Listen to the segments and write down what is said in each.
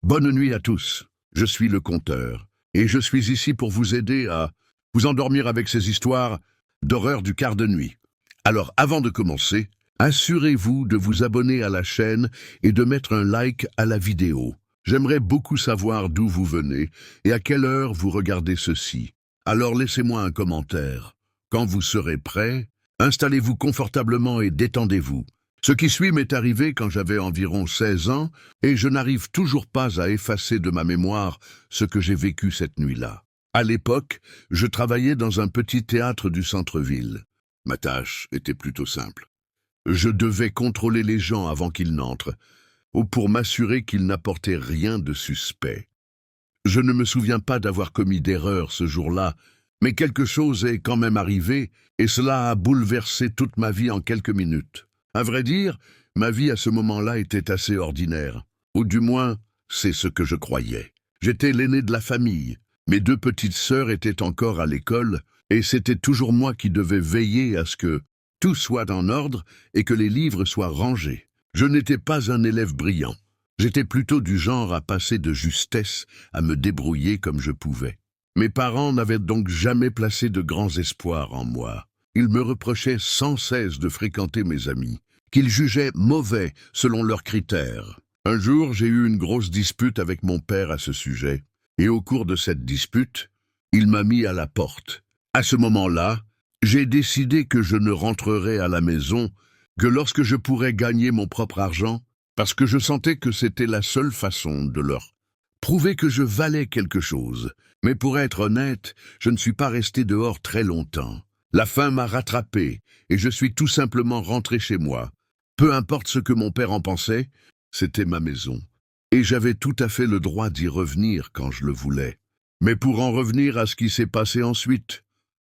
Bonne nuit à tous. Je suis le conteur, et je suis ici pour vous aider à vous endormir avec ces histoires d'horreur du quart de nuit. Alors, avant de commencer, assurez-vous de vous abonner à la chaîne et de mettre un like à la vidéo. J'aimerais beaucoup savoir d'où vous venez et à quelle heure vous regardez ceci. Alors laissez-moi un commentaire. Quand vous serez prêts, installez-vous confortablement et détendez-vous. Ce qui suit m'est arrivé quand j'avais environ 16 ans et je n'arrive toujours pas à effacer de ma mémoire ce que j'ai vécu cette nuit-là. À l'époque, je travaillais dans un petit théâtre du centre-ville. Ma tâche était plutôt simple. Je devais contrôler les gens avant qu'ils n'entrent, ou pour m'assurer qu'ils n'apportaient rien de suspect. Je ne me souviens pas d'avoir commis d'erreur ce jour-là, mais quelque chose est quand même arrivé et cela a bouleversé toute ma vie en quelques minutes. À vrai dire, ma vie à ce moment-là était assez ordinaire, ou du moins, c'est ce que je croyais. J'étais l'aîné de la famille, mes deux petites sœurs étaient encore à l'école, et c'était toujours moi qui devais veiller à ce que tout soit en ordre et que les livres soient rangés. Je n'étais pas un élève brillant. J'étais plutôt du genre à passer de justesse, à me débrouiller comme je pouvais. Mes parents n'avaient donc jamais placé de grands espoirs en moi. Ils me reprochaient sans cesse de fréquenter mes amis, qu'ils jugeaient mauvais selon leurs critères. Un jour, j'ai eu une grosse dispute avec mon père à ce sujet, et au cours de cette dispute, il m'a mis à la porte. À ce moment-là, j'ai décidé que je ne rentrerais à la maison que lorsque je pourrais gagner mon propre argent, parce que je sentais que c'était la seule façon de leur prouver que je valais quelque chose. Mais pour être honnête, je ne suis pas resté dehors très longtemps. La faim m'a rattrapé, et je suis tout simplement rentré chez moi. Peu importe ce que mon père en pensait, c'était ma maison. Et j'avais tout à fait le droit d'y revenir quand je le voulais. Mais pour en revenir à ce qui s'est passé ensuite,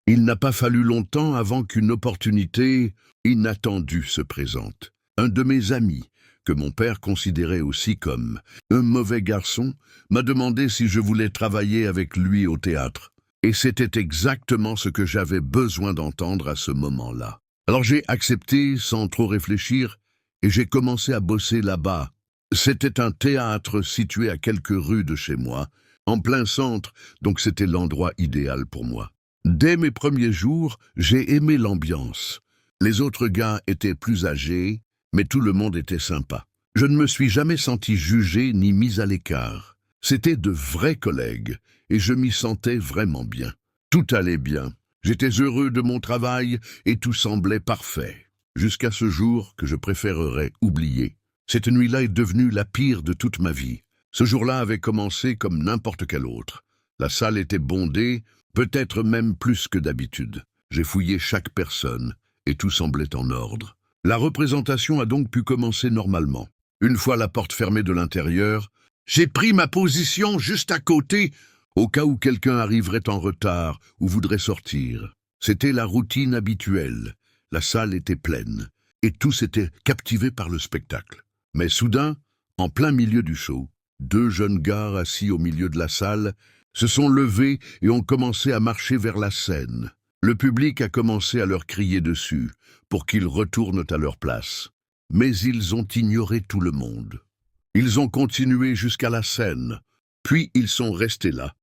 il n'a pas fallu longtemps avant qu'une opportunité inattendue se présente. Un de mes amis, que mon père considérait aussi comme un mauvais garçon, m'a demandé si je voulais travailler avec lui au théâtre. Et c'était exactement ce que j'avais besoin d'entendre à ce moment-là. Alors j'ai accepté sans trop réfléchir et j'ai commencé à bosser là-bas. C'était un théâtre situé à quelques rues de chez moi, en plein centre, donc c'était l'endroit idéal pour moi. Dès mes premiers jours, j'ai aimé l'ambiance. Les autres gars étaient plus âgés, mais tout le monde était sympa. Je ne me suis jamais senti jugé ni mis à l'écart. C'était de vrais collègues, et je m'y sentais vraiment bien. Tout allait bien. J'étais heureux de mon travail, et tout semblait parfait. Jusqu'à ce jour que je préférerais oublier. Cette nuit-là est devenue la pire de toute ma vie. Ce jour-là avait commencé comme n'importe quel autre. La salle était bondée, peut-être même plus que d'habitude. J'ai fouillé chaque personne, et tout semblait en ordre. La représentation a donc pu commencer normalement. Une fois la porte fermée de l'intérieur, j'ai pris ma position juste à côté, au cas où quelqu'un arriverait en retard ou voudrait sortir. C'était la routine habituelle. La salle était pleine, et tous étaient captivés par le spectacle. Mais soudain, en plein milieu du show, deux jeunes gars assis au milieu de la salle se sont levés et ont commencé à marcher vers la scène. Le public a commencé à leur crier dessus pour qu'ils retournent à leur place. Mais ils ont ignoré tout le monde. Ils ont continué jusqu'à la scène, puis ils sont restés là,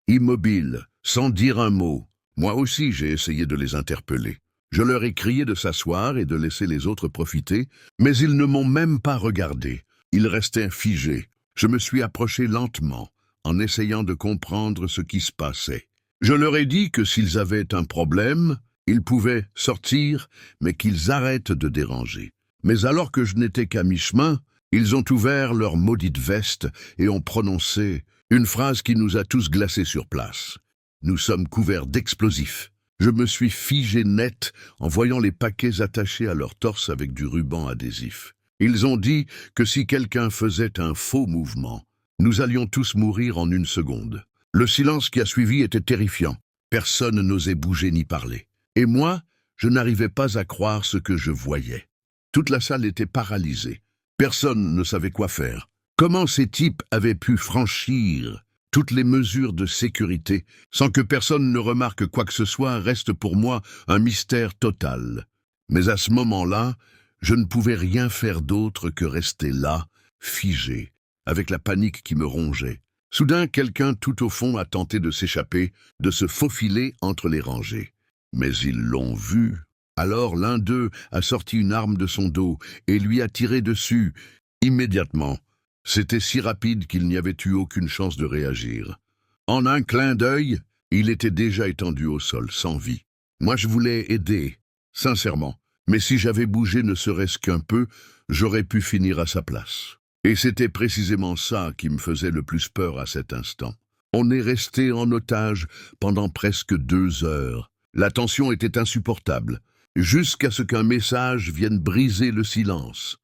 immobiles, sans dire un mot. Moi aussi, j'ai essayé de les interpeller. Je leur ai crié de s'asseoir et de laisser les autres profiter, mais ils ne m'ont même pas regardé. Ils restaient figés. Je me suis approché lentement, en essayant de comprendre ce qui se passait. Je leur ai dit que s'ils avaient un problème, ils pouvaient sortir, mais qu'ils arrêtent de déranger. Mais alors que je n'étais qu'à mi-chemin, ils ont ouvert leur maudite veste et ont prononcé une phrase qui nous a tous glacés sur place. Nous sommes couverts d'explosifs. Je me suis figé net en voyant les paquets attachés à leur torse avec du ruban adhésif. Ils ont dit que si quelqu'un faisait un faux mouvement, nous allions tous mourir en une seconde. Le silence qui a suivi était terrifiant. Personne n'osait bouger ni parler. Et moi, je n'arrivais pas à croire ce que je voyais. Toute la salle était paralysée. Personne ne savait quoi faire. Comment ces types avaient pu franchir toutes les mesures de sécurité sans que personne ne remarque quoi que ce soit reste pour moi un mystère total. Mais à ce moment-là, je ne pouvais rien faire d'autre que rester là, figé, avec la panique qui me rongeait. Soudain, quelqu'un tout au fond a tenté de s'échapper, de se faufiler entre les rangées. Mais ils l'ont vu. Alors l'un d'eux a sorti une arme de son dos et lui a tiré dessus. Immédiatement, c'était si rapide qu'il n'y avait eu aucune chance de réagir. En un clin d'œil, il était déjà étendu au sol, sans vie. Moi, je voulais aider, sincèrement. Mais si j'avais bougé ne serait-ce qu'un peu, j'aurais pu finir à sa place. Et c'était précisément ça qui me faisait le plus peur à cet instant. On est resté en otage pendant presque 2 heures. La tension était insupportable, jusqu'à ce qu'un message vienne briser le silence.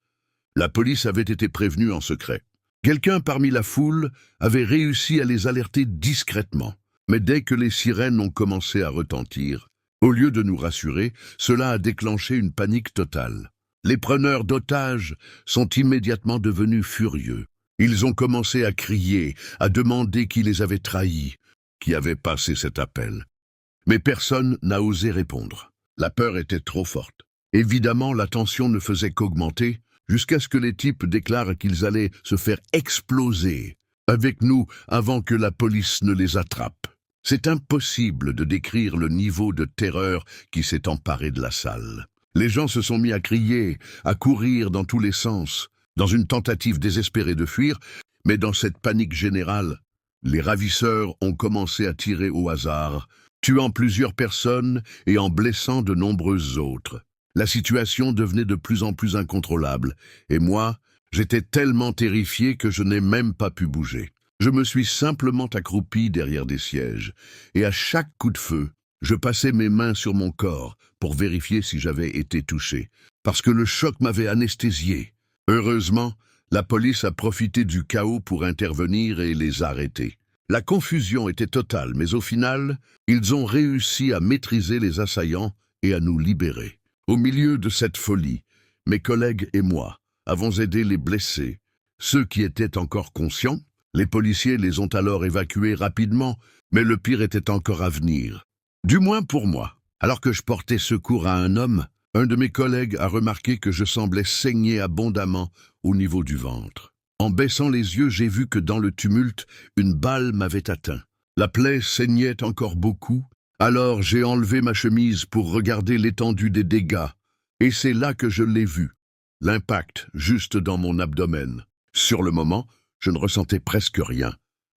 La police avait été prévenue en secret. Quelqu'un parmi la foule avait réussi à les alerter discrètement. Mais dès que les sirènes ont commencé à retentir, au lieu de nous rassurer, cela a déclenché une panique totale. Les preneurs d'otages sont immédiatement devenus furieux. Ils ont commencé à crier, à demander qui les avait trahis, qui avait passé cet appel. Mais personne n'a osé répondre. La peur était trop forte. Évidemment, la tension ne faisait qu'augmenter, jusqu'à ce que les types déclarent qu'ils allaient se faire exploser avec nous avant que la police ne les attrape. C'est impossible de décrire le niveau de terreur qui s'est emparé de la salle. Les gens se sont mis à crier, à courir dans tous les sens, dans une tentative désespérée de fuir, mais dans cette panique générale, les ravisseurs ont commencé à tirer au hasard, tuant plusieurs personnes et en blessant de nombreuses autres. La situation devenait de plus en plus incontrôlable, et moi, j'étais tellement terrifié que je n'ai même pas pu bouger. Je me suis simplement accroupi derrière des sièges, et à chaque coup de feu, je passais mes mains sur mon corps pour vérifier si j'avais été touché, parce que le choc m'avait anesthésié. Heureusement, la police a profité du chaos pour intervenir et les arrêter. La confusion était totale, mais au final, ils ont réussi à maîtriser les assaillants et à nous libérer. Au milieu de cette folie, mes collègues et moi avons aidé les blessés. Ceux qui étaient encore conscients, les policiers les ont alors évacués rapidement, mais le pire était encore à venir. Du moins pour moi. Alors que je portais secours à un homme, un de mes collègues a remarqué que je semblais saigner abondamment au niveau du ventre. En baissant les yeux, j'ai vu que dans le tumulte, une balle m'avait atteint. La plaie saignait encore beaucoup. Alors j'ai enlevé ma chemise pour regarder l'étendue des dégâts, et c'est là que je l'ai vu, l'impact juste dans mon abdomen. Sur le moment, je ne ressentais presque rien,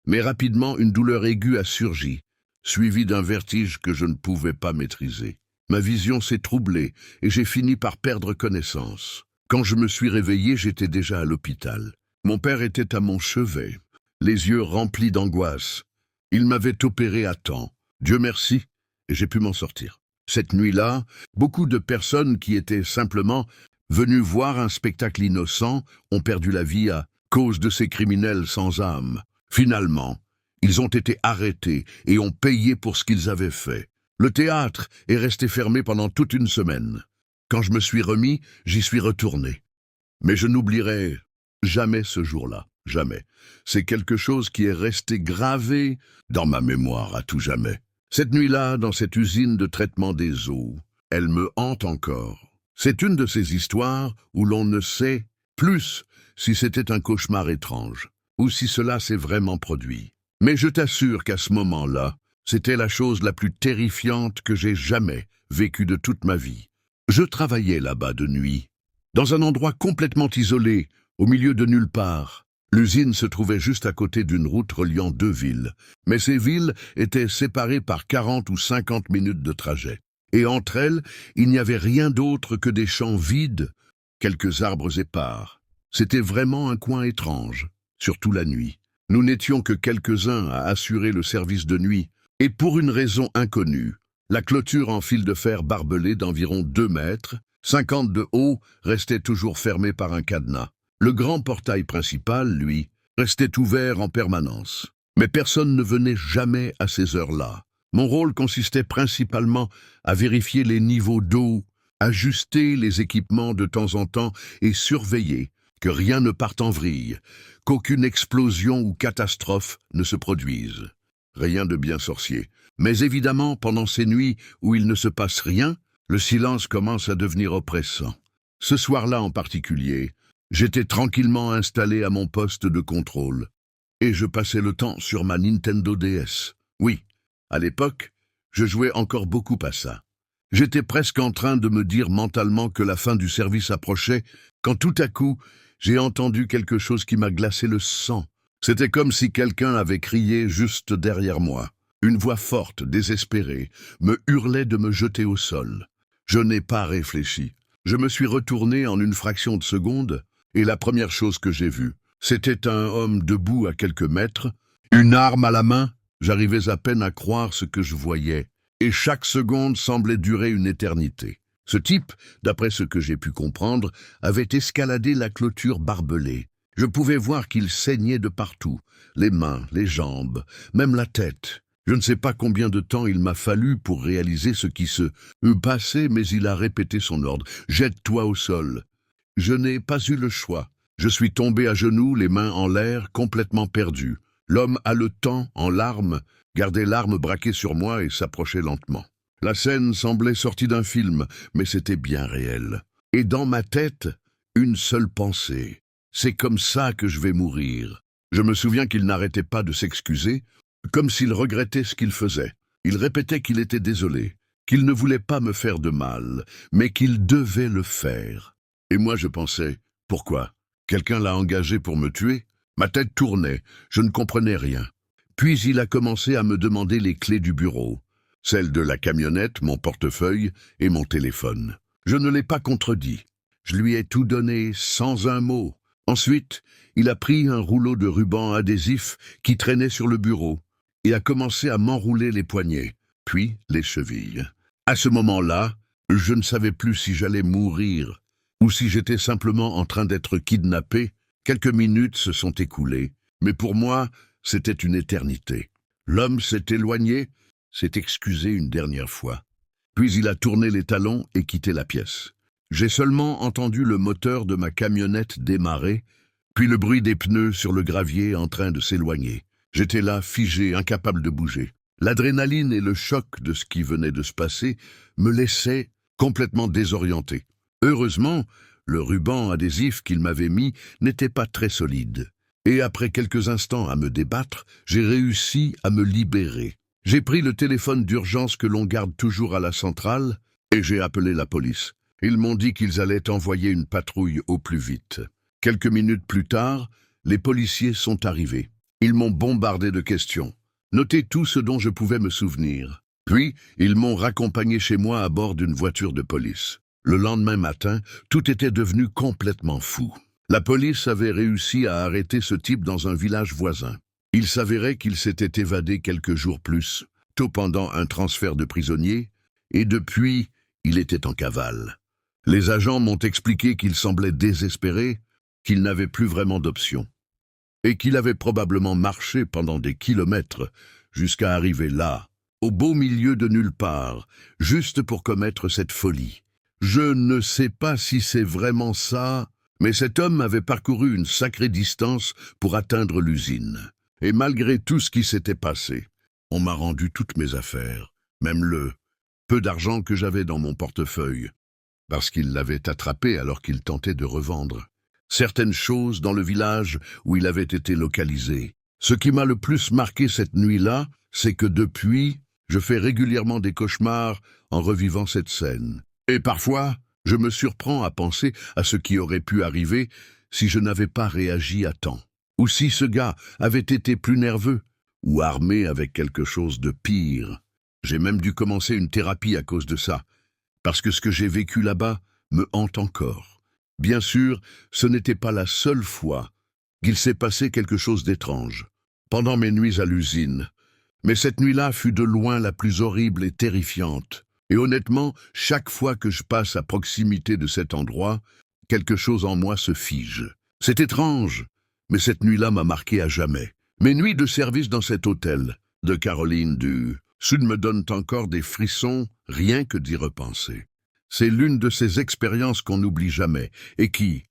mais rapidement une douleur aiguë a surgi, suivie d'un vertige que je ne pouvais pas maîtriser. Ma vision s'est troublée et j'ai fini par perdre connaissance. Quand je me suis réveillé, j'étais déjà à l'hôpital. Mon père était à mon chevet, les yeux remplis d'angoisse. Il m'avait opéré à temps. Dieu merci, et j'ai pu m'en sortir. Cette nuit-là, beaucoup de personnes qui étaient simplement venues voir un spectacle innocent ont perdu la vie à cause de ces criminels sans âme. Finalement, ils ont été arrêtés et ont payé pour ce qu'ils avaient fait. Le théâtre est resté fermé pendant toute une semaine. Quand je me suis remis, j'y suis retourné. Mais je n'oublierai jamais ce jour-là, jamais. C'est quelque chose qui est resté gravé dans ma mémoire à tout jamais. Cette nuit-là, dans cette usine de traitement des eaux, elle me hante encore. C'est une de ces histoires où l'on ne sait plus si c'était un cauchemar étrange ou si cela s'est vraiment produit. Mais je t'assure qu'à ce moment-là, c'était la chose la plus terrifiante que j'ai jamais vécue de toute ma vie. Je travaillais là-bas de nuit, dans un endroit complètement isolé, au milieu de nulle part. L'usine se trouvait juste à côté d'une route reliant 2 villes, mais ces villes étaient séparées par 40 ou 50 minutes de trajet. Et entre elles, il n'y avait rien d'autre que des champs vides, quelques arbres épars. C'était vraiment un coin étrange, surtout la nuit. Nous n'étions que quelques-uns à assurer le service de nuit, et pour une raison inconnue, la clôture en fil de fer barbelé d'environ 2 mètres, 50 de haut, restait toujours fermée par un cadenas. Le grand portail principal, lui, restait ouvert en permanence. Mais personne ne venait jamais à ces heures-là. Mon rôle consistait principalement à vérifier les niveaux d'eau, ajuster les équipements de temps en temps et surveiller que rien ne parte en vrille, qu'aucune explosion ou catastrophe ne se produise. Rien de bien sorcier. Mais évidemment, pendant ces nuits où il ne se passe rien, le silence commence à devenir oppressant. Ce soir-là en particulier, J'étais tranquillement installé à mon poste de contrôle, et je passais le temps sur ma Nintendo DS. Oui, à l'époque, je jouais encore beaucoup à ça. J'étais presque en train de me dire mentalement que la fin du service approchait, quand tout à coup, j'ai entendu quelque chose qui m'a glacé le sang. C'était comme si quelqu'un avait crié juste derrière moi. Une voix forte, désespérée, me hurlait de me jeter au sol. Je n'ai pas réfléchi. Je me suis retourné en une fraction de seconde, et la première chose que j'ai vue, c'était un homme debout à quelques mètres, une arme à la main. J'arrivais à peine à croire ce que je voyais, et chaque seconde semblait durer une éternité. Ce type, d'après ce que j'ai pu comprendre, avait escaladé la clôture barbelée. Je pouvais voir qu'il saignait de partout, les mains, les jambes, même la tête. Je ne sais pas combien de temps il m'a fallu pour réaliser ce qui se passait, mais il a répété son ordre. « Jette-toi au sol !» Je n'ai pas eu le choix. Je suis tombé à genoux, les mains en l'air, complètement perdu. L'homme haletant, en larmes, gardait l'arme braquée sur moi et s'approchait lentement. La scène semblait sortie d'un film, mais c'était bien réel. Et dans ma tête, une seule pensée. C'est comme ça que je vais mourir. Je me souviens qu'il n'arrêtait pas de s'excuser, comme s'il regrettait ce qu'il faisait. Il répétait qu'il était désolé, qu'il ne voulait pas me faire de mal, mais qu'il devait le faire. Et moi je pensais, pourquoi? Quelqu'un l'a engagé pour me tuer? Ma tête tournait, je ne comprenais rien. Puis il a commencé à me demander les clés du bureau, celles de la camionnette, mon portefeuille et mon téléphone. Je ne l'ai pas contredit. Je lui ai tout donné sans un mot. Ensuite, il a pris un rouleau de ruban adhésif qui traînait sur le bureau et a commencé à m'enrouler les poignets, puis les chevilles. À ce moment-là, je ne savais plus si j'allais mourir ou si j'étais simplement en train d'être kidnappé. Quelques minutes se sont écoulées, mais pour moi, c'était une éternité. L'homme s'est éloigné, s'est excusé une dernière fois. Puis il a tourné les talons et quitté la pièce. J'ai seulement entendu le moteur de ma camionnette démarrer, puis le bruit des pneus sur le gravier en train de s'éloigner. J'étais là, figé, incapable de bouger. L'adrénaline et le choc de ce qui venait de se passer me laissaient complètement désorienté. Heureusement, le ruban adhésif qu'il m'avait mis n'était pas très solide. Et après quelques instants à me débattre, j'ai réussi à me libérer. J'ai pris le téléphone d'urgence que l'on garde toujours à la centrale et j'ai appelé la police. Ils m'ont dit qu'ils allaient envoyer une patrouille au plus vite. Quelques minutes plus tard, les policiers sont arrivés. Ils m'ont bombardé de questions, noté tout ce dont je pouvais me souvenir. Puis, ils m'ont raccompagné chez moi à bord d'une voiture de police. Le lendemain matin, tout était devenu complètement fou. La police avait réussi à arrêter ce type dans un village voisin. Il s'avérait qu'il s'était évadé quelques jours plus tôt pendant un transfert de prisonniers, et depuis, il était en cavale. Les agents m'ont expliqué qu'il semblait désespéré, qu'il n'avait plus vraiment d'option, et qu'il avait probablement marché pendant des kilomètres jusqu'à arriver là, au beau milieu de nulle part, juste pour commettre cette folie. Je ne sais pas si c'est vraiment ça, mais cet homme avait parcouru une sacrée distance pour atteindre l'usine. Et malgré tout ce qui s'était passé, on m'a rendu toutes mes affaires, même le peu d'argent que j'avais dans mon portefeuille, parce qu'il l'avait attrapé alors qu'il tentait de revendre certaines choses dans le village où il avait été localisé. Ce qui m'a le plus marqué cette nuit-là, c'est que depuis, je fais régulièrement des cauchemars en revivant cette scène. Et parfois, je me surprends à penser à ce qui aurait pu arriver si je n'avais pas réagi à temps. Ou si ce gars avait été plus nerveux, ou armé avec quelque chose de pire. J'ai même dû commencer une thérapie à cause de ça, parce que ce que j'ai vécu là-bas me hante encore. Bien sûr, ce n'était pas la seule fois qu'il s'est passé quelque chose d'étrange, pendant mes nuits à l'usine. Mais cette nuit-là fut de loin la plus horrible et terrifiante. Et honnêtement, chaque fois que je passe à proximité de cet endroit, quelque chose en moi se fige. C'est étrange, mais cette nuit-là m'a marqué à jamais. Mes nuits de service dans cet hôtel de Caroline du Sud me donnent encore des frissons, rien que d'y repenser. C'est l'une de ces expériences qu'on n'oublie jamais et qui,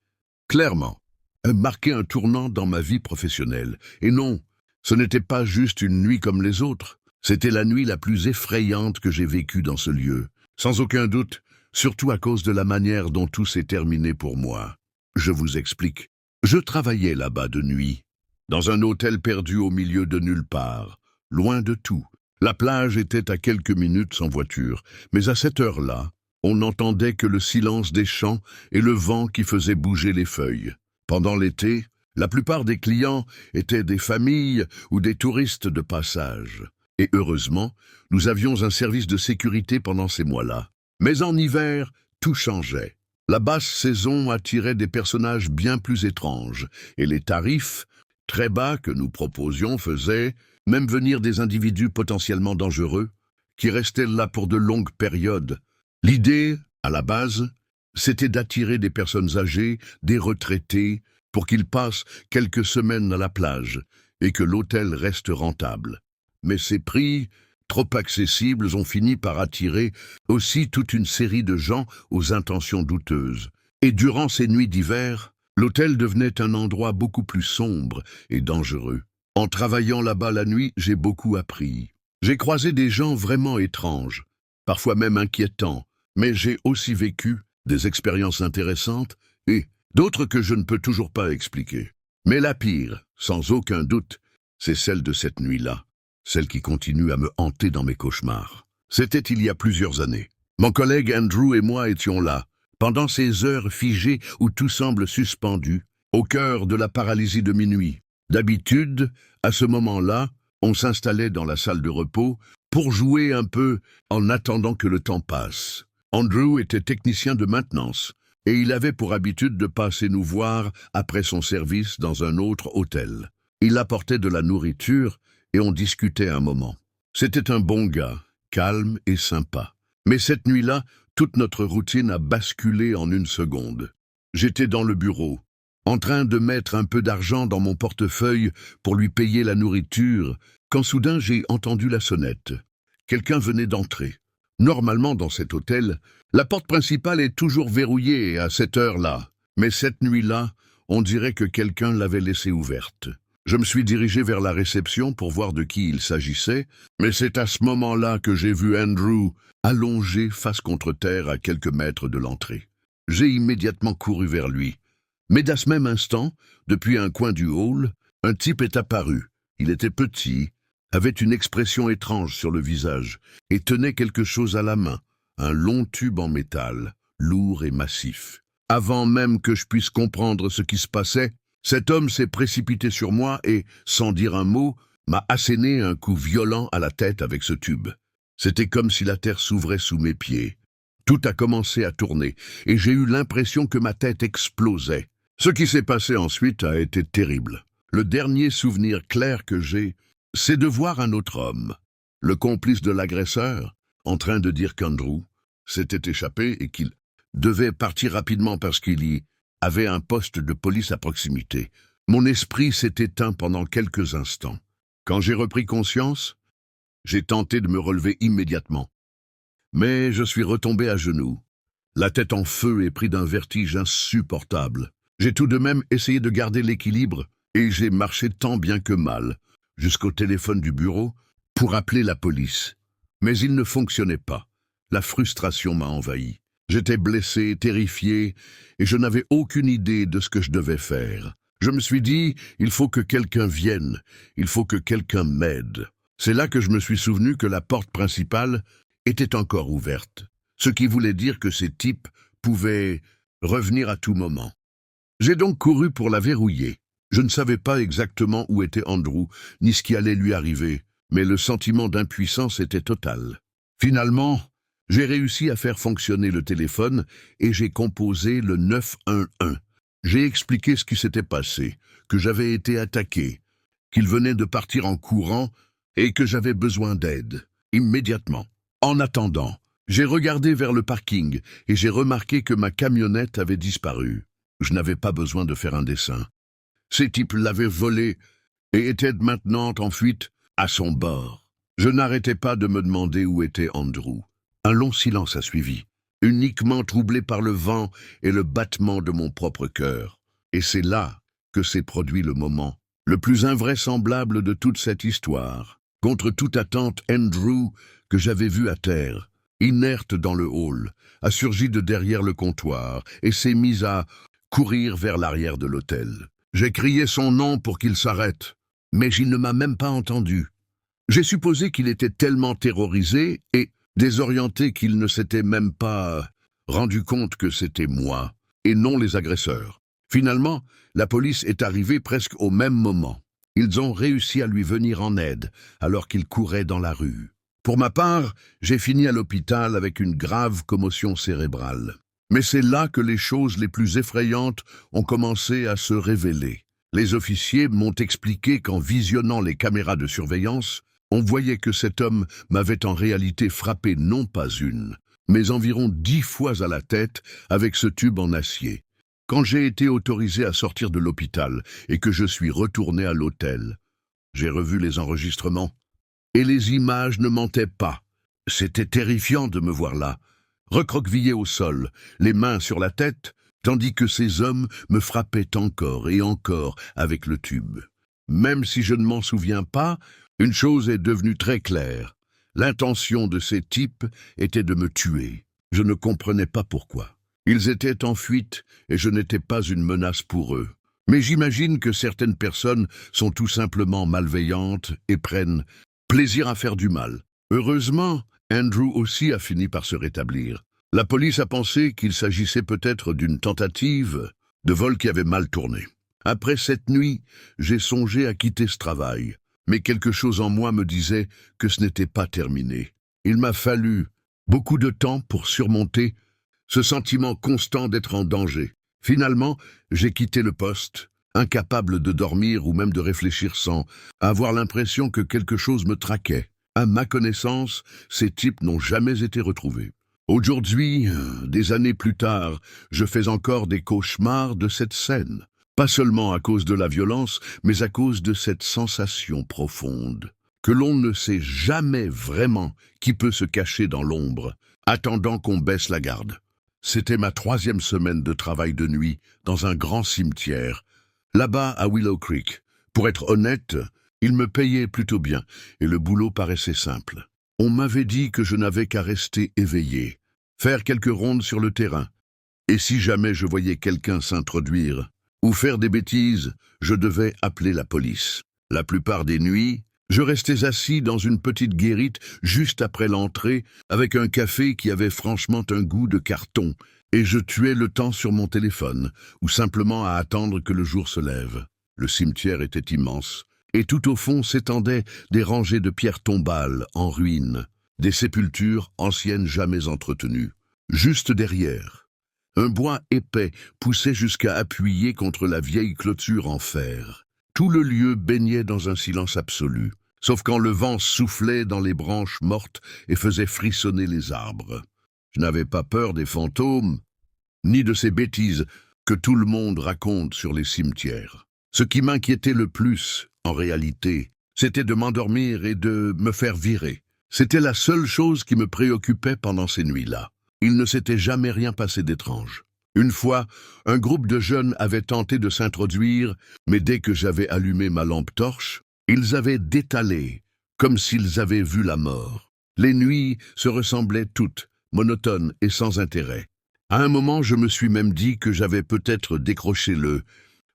clairement, a marqué un tournant dans ma vie professionnelle. Et non, ce n'était pas juste une nuit comme les autres. C'était la nuit la plus effrayante que j'ai vécue dans ce lieu, sans aucun doute, surtout à cause de la manière dont tout s'est terminé pour moi. Je vous explique. Je travaillais là-bas de nuit, dans un hôtel perdu au milieu de nulle part, loin de tout. La plage était à quelques minutes sans voiture, mais à cette heure-là, on n'entendait que le silence des champs et le vent qui faisait bouger les feuilles. Pendant l'été, la plupart des clients étaient des familles ou des touristes de passage. Et heureusement, nous avions un service de sécurité pendant ces mois-là. Mais en hiver, tout changeait. La basse saison attirait des personnages bien plus étranges, et les tarifs, très bas que nous proposions, faisaient même venir des individus potentiellement dangereux, qui restaient là pour de longues périodes. L'idée, à la base, c'était d'attirer des personnes âgées, des retraités, pour qu'ils passent quelques semaines à la plage, et que l'hôtel reste rentable. Mais ces prix, trop accessibles, ont fini par attirer aussi toute une série de gens aux intentions douteuses. Et durant ces nuits d'hiver, l'hôtel devenait un endroit beaucoup plus sombre et dangereux. En travaillant là-bas la nuit, j'ai beaucoup appris. J'ai croisé des gens vraiment étranges, parfois même inquiétants, mais j'ai aussi vécu des expériences intéressantes et d'autres que je ne peux toujours pas expliquer. Mais la pire, sans aucun doute, c'est celle de cette nuit-là, celle qui continue à me hanter dans mes cauchemars. C'était il y a plusieurs années. Mon collègue Andrew et moi étions là, pendant ces heures figées où tout semble suspendu, au cœur de la paralysie de minuit. D'habitude, à ce moment-là, on s'installait dans la salle de repos pour jouer un peu en attendant que le temps passe. Andrew était technicien de maintenance et il avait pour habitude de passer nous voir après son service dans un autre hôtel. Il apportait de la nourriture et on discutait un moment. C'était un bon gars, calme et sympa. Mais cette nuit-là, toute notre routine a basculé en une seconde. J'étais dans le bureau, en train de mettre un peu d'argent dans mon portefeuille pour lui payer la nourriture, quand soudain j'ai entendu la sonnette. Quelqu'un venait d'entrer. Normalement, dans cet hôtel, la porte principale est toujours verrouillée à cette heure-là. Mais cette nuit-là, on dirait que quelqu'un l'avait laissée ouverte. Je me suis dirigé vers la réception pour voir de qui il s'agissait, mais c'est à ce moment-là que j'ai vu Andrew allongé face contre terre à quelques mètres de l'entrée. J'ai immédiatement couru vers lui. Mais à ce même instant, depuis un coin du hall, un type est apparu. Il était petit, avait une expression étrange sur le visage et tenait quelque chose à la main, un long tube en métal, lourd et massif. Avant même que je puisse comprendre ce qui se passait, cet homme s'est précipité sur moi et, sans dire un mot, m'a asséné un coup violent à la tête avec ce tube. C'était comme si la terre s'ouvrait sous mes pieds. Tout a commencé à tourner et j'ai eu l'impression que ma tête explosait. Ce qui s'est passé ensuite a été terrible. Le dernier souvenir clair que j'ai, c'est de voir un autre homme, le complice de l'agresseur, en train de dire qu'Andrew s'était échappé et qu'il devait partir rapidement parce qu'il y avait un poste de police à proximité. Mon esprit s'est éteint pendant quelques instants. Quand j'ai repris conscience, j'ai tenté de me relever immédiatement. Mais je suis retombé à genoux, la tête en feu et pris d'un vertige insupportable. J'ai tout de même essayé de garder l'équilibre et j'ai marché tant bien que mal jusqu'au téléphone du bureau pour appeler la police. Mais il ne fonctionnait pas. La frustration m'a envahi. J'étais blessé, terrifié, et je n'avais aucune idée de ce que je devais faire. Je me suis dit, il faut que quelqu'un vienne, il faut que quelqu'un m'aide. C'est là que je me suis souvenu que la porte principale était encore ouverte, ce qui voulait dire que ces types pouvaient revenir à tout moment. J'ai donc couru pour la verrouiller. Je ne savais pas exactement où était Andrew, ni ce qui allait lui arriver, mais le sentiment d'impuissance était total. Finalement, j'ai réussi à faire fonctionner le téléphone et j'ai composé le 911. J'ai expliqué ce qui s'était passé, que j'avais été attaqué, qu'il venait de partir en courant et que j'avais besoin d'aide, immédiatement. En attendant, j'ai regardé vers le parking et j'ai remarqué que ma camionnette avait disparu. Je n'avais pas besoin de faire un dessin. Ces types l'avaient volée et étaient maintenant en fuite à son bord. Je n'arrêtais pas de me demander où était Andrew. Un long silence a suivi, uniquement troublé par le vent et le battement de mon propre cœur. Et c'est là que s'est produit le moment, le plus invraisemblable de toute cette histoire. Contre toute attente, Andrew, que j'avais vu à terre, inerte dans le hall, a surgi de derrière le comptoir et s'est mis à courir vers l'arrière de l'hôtel. J'ai crié son nom pour qu'il s'arrête, mais il ne m'a même pas entendu. J'ai supposé qu'il était tellement terrorisé et désorienté qu'il ne s'était même pas rendu compte que c'était moi, et non les agresseurs. Finalement, la police est arrivée presque au même moment. Ils ont réussi à lui venir en aide, alors qu'il courait dans la rue. Pour ma part, j'ai fini à l'hôpital avec une grave commotion cérébrale. Mais c'est là que les choses les plus effrayantes ont commencé à se révéler. Les officiers m'ont expliqué qu'en visionnant les caméras de surveillance, on voyait que cet homme m'avait en réalité frappé non pas une, mais environ 10 fois à la tête avec ce tube en acier. Quand j'ai été autorisé à sortir de l'hôpital et que je suis retourné à l'hôtel, j'ai revu les enregistrements. Et les images ne mentaient pas. C'était terrifiant de me voir là, recroquevillé au sol, les mains sur la tête, tandis que ces hommes me frappaient encore et encore avec le tube. Même si je ne m'en souviens pas, une chose est devenue très claire. L'intention de ces types était de me tuer. Je ne comprenais pas pourquoi. Ils étaient en fuite et je n'étais pas une menace pour eux. Mais j'imagine que certaines personnes sont tout simplement malveillantes et prennent plaisir à faire du mal. Heureusement, Andrew aussi a fini par se rétablir. La police a pensé qu'il s'agissait peut-être d'une tentative de vol qui avait mal tourné. Après cette nuit, j'ai songé à quitter ce travail, mais quelque chose en moi me disait que ce n'était pas terminé. Il m'a fallu beaucoup de temps pour surmonter ce sentiment constant d'être en danger. Finalement, j'ai quitté le poste, incapable de dormir ou même de réfléchir sans avoir l'impression que quelque chose me traquait. À ma connaissance, ces types n'ont jamais été retrouvés. Aujourd'hui, des années plus tard, je fais encore des cauchemars de cette scène. Pas seulement à cause de la violence, mais à cause de cette sensation profonde, que l'on ne sait jamais vraiment qui peut se cacher dans l'ombre, attendant qu'on baisse la garde. C'était ma 3e semaine de travail de nuit dans un grand cimetière, là-bas à Willow Creek. Pour être honnête, il me payait plutôt bien et le boulot paraissait simple. On m'avait dit que je n'avais qu'à rester éveillé, faire quelques rondes sur le terrain. Et si jamais je voyais quelqu'un s'introduire ou faire des bêtises, je devais appeler la police. La plupart des nuits, je restais assis dans une petite guérite juste après l'entrée avec un café qui avait franchement un goût de carton et je tuais le temps sur mon téléphone ou simplement à attendre que le jour se lève. Le cimetière était immense et tout au fond s'étendaient des rangées de pierres tombales en ruine, des sépultures anciennes jamais entretenues. Juste derrière, un bois épais poussait jusqu'à appuyer contre la vieille clôture en fer. Tout le lieu baignait dans un silence absolu, sauf quand le vent soufflait dans les branches mortes et faisait frissonner les arbres. Je n'avais pas peur des fantômes, ni de ces bêtises que tout le monde raconte sur les cimetières. Ce qui m'inquiétait le plus, en réalité, c'était de m'endormir et de me faire virer. C'était la seule chose qui me préoccupait pendant ces nuits-là. Il ne s'était jamais rien passé d'étrange. Une fois, un groupe de jeunes avait tenté de s'introduire, mais dès que j'avais allumé ma lampe torche, ils avaient détalé, comme s'ils avaient vu la mort. Les nuits se ressemblaient toutes, monotones et sans intérêt. À un moment, je me suis même dit que j'avais peut-être décroché le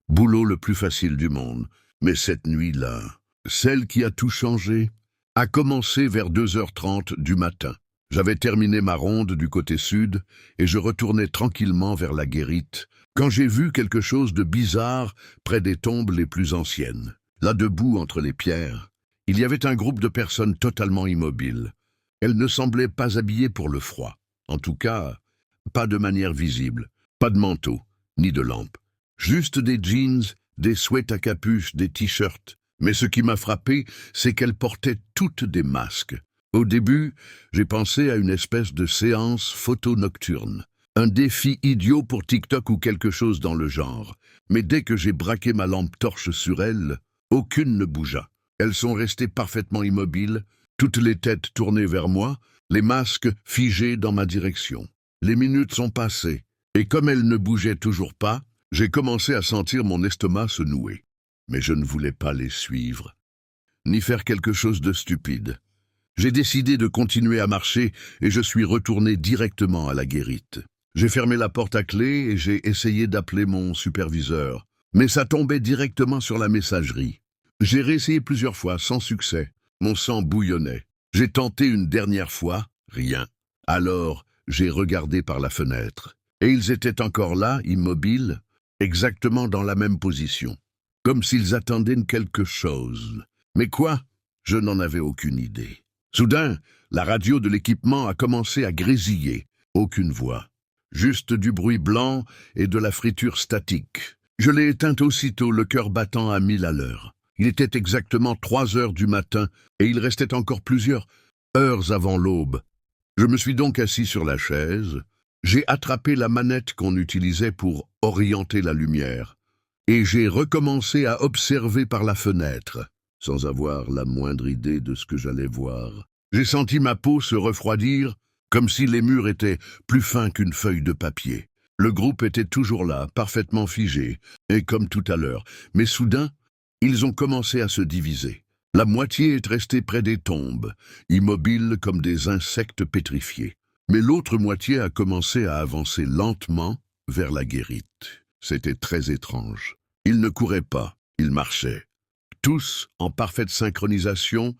boulot le plus facile du monde. Mais cette nuit-là, celle qui a tout changé, a commencé vers 2h30 du matin. J'avais terminé ma ronde du côté sud et je retournais tranquillement vers la guérite quand j'ai vu quelque chose de bizarre près des tombes les plus anciennes. Là debout entre les pierres, il y avait un groupe de personnes totalement immobiles. Elles ne semblaient pas habillées pour le froid. En tout cas, pas de manière visible, pas de manteau, ni de lampe. Juste des jeans, des sweats à capuche, des t-shirts. Mais ce qui m'a frappé, c'est qu'elles portaient toutes des masques. Au début, j'ai pensé à une espèce de séance photo nocturne. Un défi idiot pour TikTok ou quelque chose dans le genre. Mais dès que j'ai braqué ma lampe torche sur elles, aucune ne bougea. Elles sont restées parfaitement immobiles, toutes les têtes tournées vers moi, les masques figés dans ma direction. Les minutes sont passées, et comme elles ne bougeaient toujours pas, j'ai commencé à sentir mon estomac se nouer. Mais je ne voulais pas les suivre, ni faire quelque chose de stupide. J'ai décidé de continuer à marcher et je suis retourné directement à la guérite. J'ai fermé la porte à clé et j'ai essayé d'appeler mon superviseur, mais ça tombait directement sur la messagerie. J'ai réessayé plusieurs fois, sans succès. Mon sang bouillonnait. J'ai tenté une dernière fois, rien. Alors, j'ai regardé par la fenêtre. Et ils étaient encore là, immobiles, exactement dans la même position. Comme s'ils attendaient quelque chose. Mais quoi? Je n'en avais aucune idée. Soudain, la radio de l'équipement a commencé à grésiller. Aucune voix. Juste du bruit blanc et de la friture statique. Je l'ai éteinte aussitôt, le cœur battant à 1000 à l'heure. Il était exactement 3 heures du matin et il restait encore plusieurs heures avant l'aube. Je me suis donc assis sur la chaise. J'ai attrapé la manette qu'on utilisait pour orienter la lumière et j'ai recommencé à observer par la fenêtre, sans avoir la moindre idée de ce que j'allais voir. J'ai senti ma peau se refroidir, comme si les murs étaient plus fins qu'une feuille de papier. Le groupe était toujours là, parfaitement figé, et comme tout à l'heure. Mais soudain, ils ont commencé à se diviser. La moitié est restée près des tombes, immobile comme des insectes pétrifiés. Mais l'autre moitié a commencé à avancer lentement vers la guérite. C'était très étrange. Ils ne couraient pas, ils marchaient. Tous en parfaite synchronisation,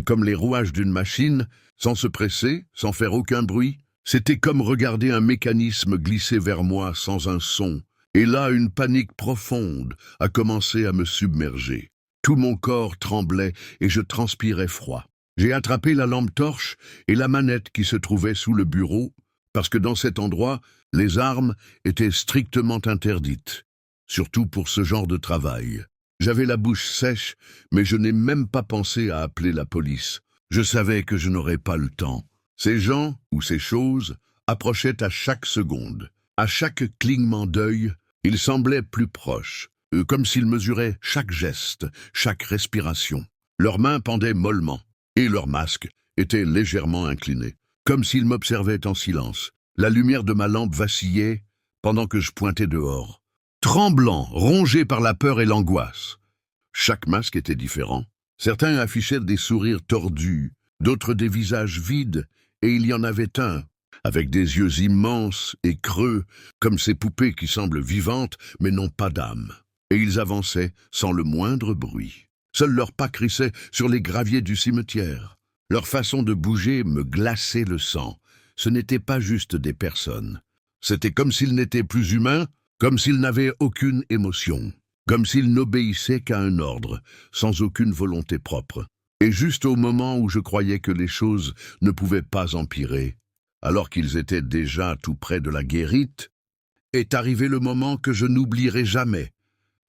comme les rouages d'une machine, sans se presser, sans faire aucun bruit. C'était comme regarder un mécanisme glisser vers moi sans un son. Et là, une panique profonde a commencé à me submerger. Tout mon corps tremblait et je transpirais froid. J'ai attrapé la lampe torche et la manette qui se trouvait sous le bureau, parce que dans cet endroit, les armes étaient strictement interdites, surtout pour ce genre de travail. J'avais la bouche sèche, mais je n'ai même pas pensé à appeler la police. Je savais que je n'aurais pas le temps. Ces gens, ou ces choses, approchaient à chaque seconde. À chaque clignement d'œil, ils semblaient plus proches, comme s'ils mesuraient chaque geste, chaque respiration. Leurs mains pendaient mollement, et leurs masques étaient légèrement inclinés, comme s'ils m'observaient en silence. La lumière de ma lampe vacillait pendant que je pointais dehors. Tremblant, rongé par la peur et l'angoisse. Chaque masque était différent. Certains affichaient des sourires tordus, d'autres des visages vides, et il y en avait un, avec des yeux immenses et creux, comme ces poupées qui semblent vivantes, mais n'ont pas d'âme. Et ils avançaient sans le moindre bruit. Seuls leurs pas crissaient sur les graviers du cimetière. Leur façon de bouger me glaçait le sang. Ce n'étaient pas juste des personnes. C'était comme s'ils n'étaient plus humains, comme s'ils n'avaient aucune émotion, comme s'ils n'obéissaient qu'à un ordre, sans aucune volonté propre. Et juste au moment où je croyais que les choses ne pouvaient pas empirer, alors qu'ils étaient déjà tout près de la guérite, est arrivé le moment que je n'oublierai jamais.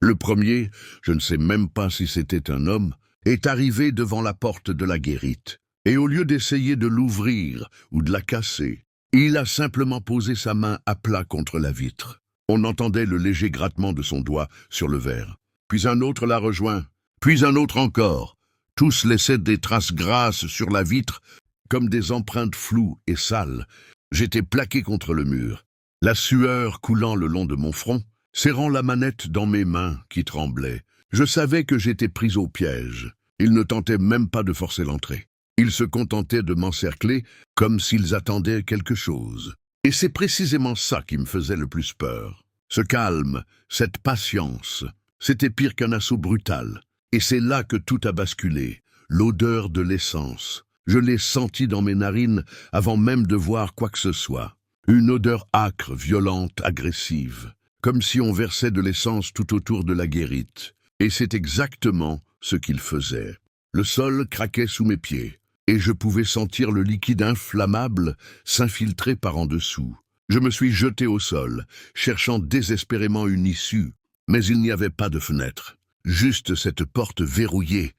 Le premier, je ne sais même pas si c'était un homme, est arrivé devant la porte de la guérite. Et au lieu d'essayer de l'ouvrir ou de la casser, il a simplement posé sa main à plat contre la vitre. On entendait le léger grattement de son doigt sur le verre. Puis un autre l'a rejoint, puis un autre encore. Tous laissaient des traces grasses sur la vitre, comme des empreintes floues et sales. J'étais plaqué contre le mur, la sueur coulant le long de mon front, serrant la manette dans mes mains qui tremblaient. Je savais que j'étais pris au piège. Ils ne tentaient même pas de forcer l'entrée. Ils se contentaient de m'encercler comme s'ils attendaient quelque chose. Et c'est précisément ça qui me faisait le plus peur. Ce calme, cette patience, c'était pire qu'un assaut brutal. Et c'est là que tout a basculé, l'odeur de l'essence. Je l'ai senti dans mes narines avant même de voir quoi que ce soit. Une odeur âcre, violente, agressive, comme si on versait de l'essence tout autour de la guérite. Et c'est exactement ce qu'il faisait. Le sol craquait sous mes pieds, et je pouvais sentir le liquide inflammable s'infiltrer par en dessous. Je me suis jeté au sol, cherchant désespérément une issue, mais il n'y avait pas de fenêtre. Juste cette porte verrouillée,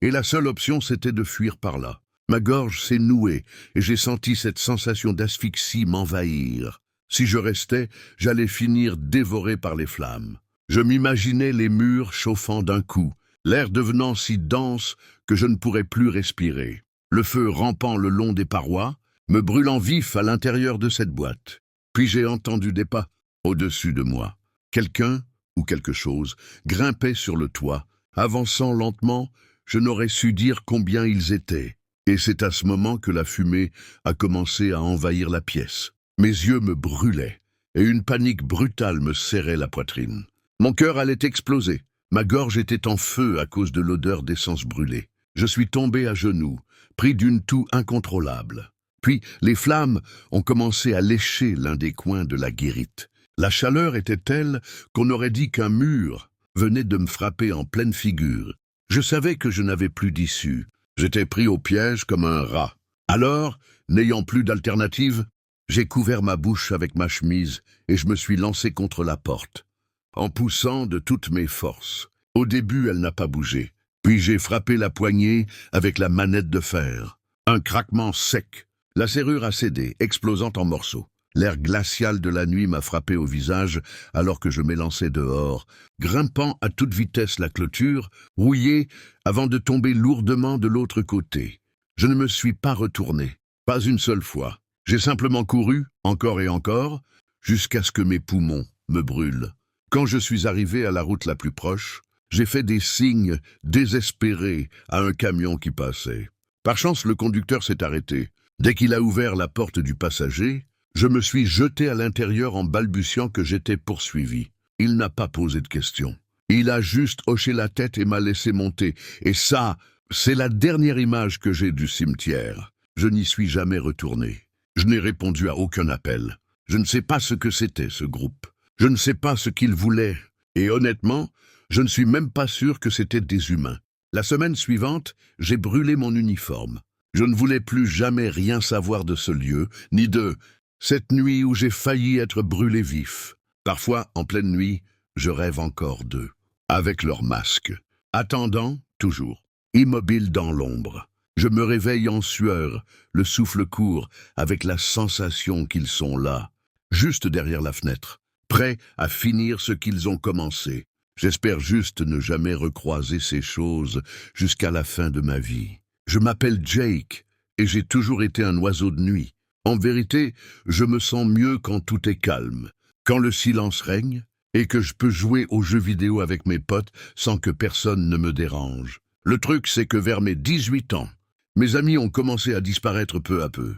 et la seule option c'était de fuir par là. Ma gorge s'est nouée, et j'ai senti cette sensation d'asphyxie m'envahir. Si je restais, j'allais finir dévoré par les flammes. Je m'imaginais les murs chauffant d'un coup, l'air devenant si dense que je ne pourrais plus respirer. Le feu rampant le long des parois, me brûlant vif à l'intérieur de cette boîte. Puis j'ai entendu des pas au-dessus de moi. Quelqu'un ou quelque chose grimpait sur le toit. Avançant lentement, je n'aurais su dire combien ils étaient. Et c'est à ce moment que la fumée a commencé à envahir la pièce. Mes yeux me brûlaient. et une panique brutale me serrait la poitrine. Mon cœur allait exploser. Ma gorge était en feu à cause de l'odeur d'essence brûlée. Je suis tombé à genoux, pris d'une toux incontrôlable. Puis les flammes ont commencé à lécher l'un des coins de la guérite. La chaleur était telle qu'on aurait dit qu'un mur venait de me frapper en pleine figure. Je savais que je n'avais plus d'issue. J'étais pris au piège comme un rat. Alors, n'ayant plus d'alternative, j'ai couvert ma bouche avec ma chemise et je me suis lancé contre la porte, en poussant de toutes mes forces. Au début, elle n'a pas bougé. Puis j'ai frappé la poignée avec la manette de fer. Un craquement sec. La serrure a cédé, explosant en morceaux. L'air glacial de la nuit m'a frappé au visage alors que je m'élançais dehors, grimpant à toute vitesse la clôture, rouillé avant de tomber lourdement de l'autre côté. Je ne me suis pas retourné, pas une seule fois. J'ai simplement couru, encore et encore, jusqu'à ce que mes poumons me brûlent. Quand je suis arrivé à la route la plus proche, j'ai fait des signes désespérés à un camion qui passait. Par chance, le conducteur s'est arrêté. Dès qu'il a ouvert la porte du passager, je me suis jeté à l'intérieur en balbutiant que j'étais poursuivi. Il n'a pas posé de questions. Il a juste hoché la tête et m'a laissé monter. Et ça, c'est la dernière image que j'ai du cimetière. Je n'y suis jamais retourné. Je n'ai répondu à aucun appel. Je ne sais pas ce que c'était, ce groupe. Je ne sais pas ce qu'ils voulaient. Et honnêtement, je ne suis même pas sûr que c'était des humains. La semaine suivante, j'ai brûlé mon uniforme. Je ne voulais plus jamais rien savoir de ce lieu, ni de cette nuit où j'ai failli être brûlé vif. Parfois, en pleine nuit, je rêve encore d'eux, avec leurs masques, attendant, toujours, immobile dans l'ombre. Je me réveille en sueur, le souffle court, avec la sensation qu'ils sont là, juste derrière la fenêtre, prêts à finir ce qu'ils ont commencé. J'espère juste ne jamais recroiser ces choses jusqu'à la fin de ma vie. Je m'appelle Jake, et j'ai toujours été un oiseau de nuit. En vérité, je me sens mieux quand tout est calme, quand le silence règne, et que je peux jouer aux jeux vidéo avec mes potes sans que personne ne me dérange. Le truc, c'est que vers mes 18 ans, mes amis ont commencé à disparaître peu à peu.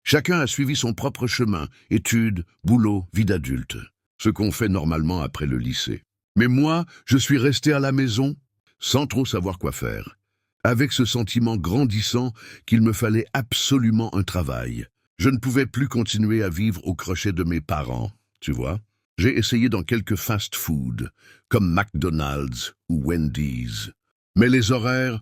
Chacun a suivi son propre chemin, études, boulot, vie d'adulte, ce qu'on fait normalement après le lycée. Mais moi, je suis resté à la maison, sans trop savoir quoi faire, avec ce sentiment grandissant qu'il me fallait absolument un travail. Je ne pouvais plus continuer à vivre au crochet de mes parents, tu vois. J'ai essayé dans quelques fast-food, comme McDonald's ou Wendy's. Mais les horaires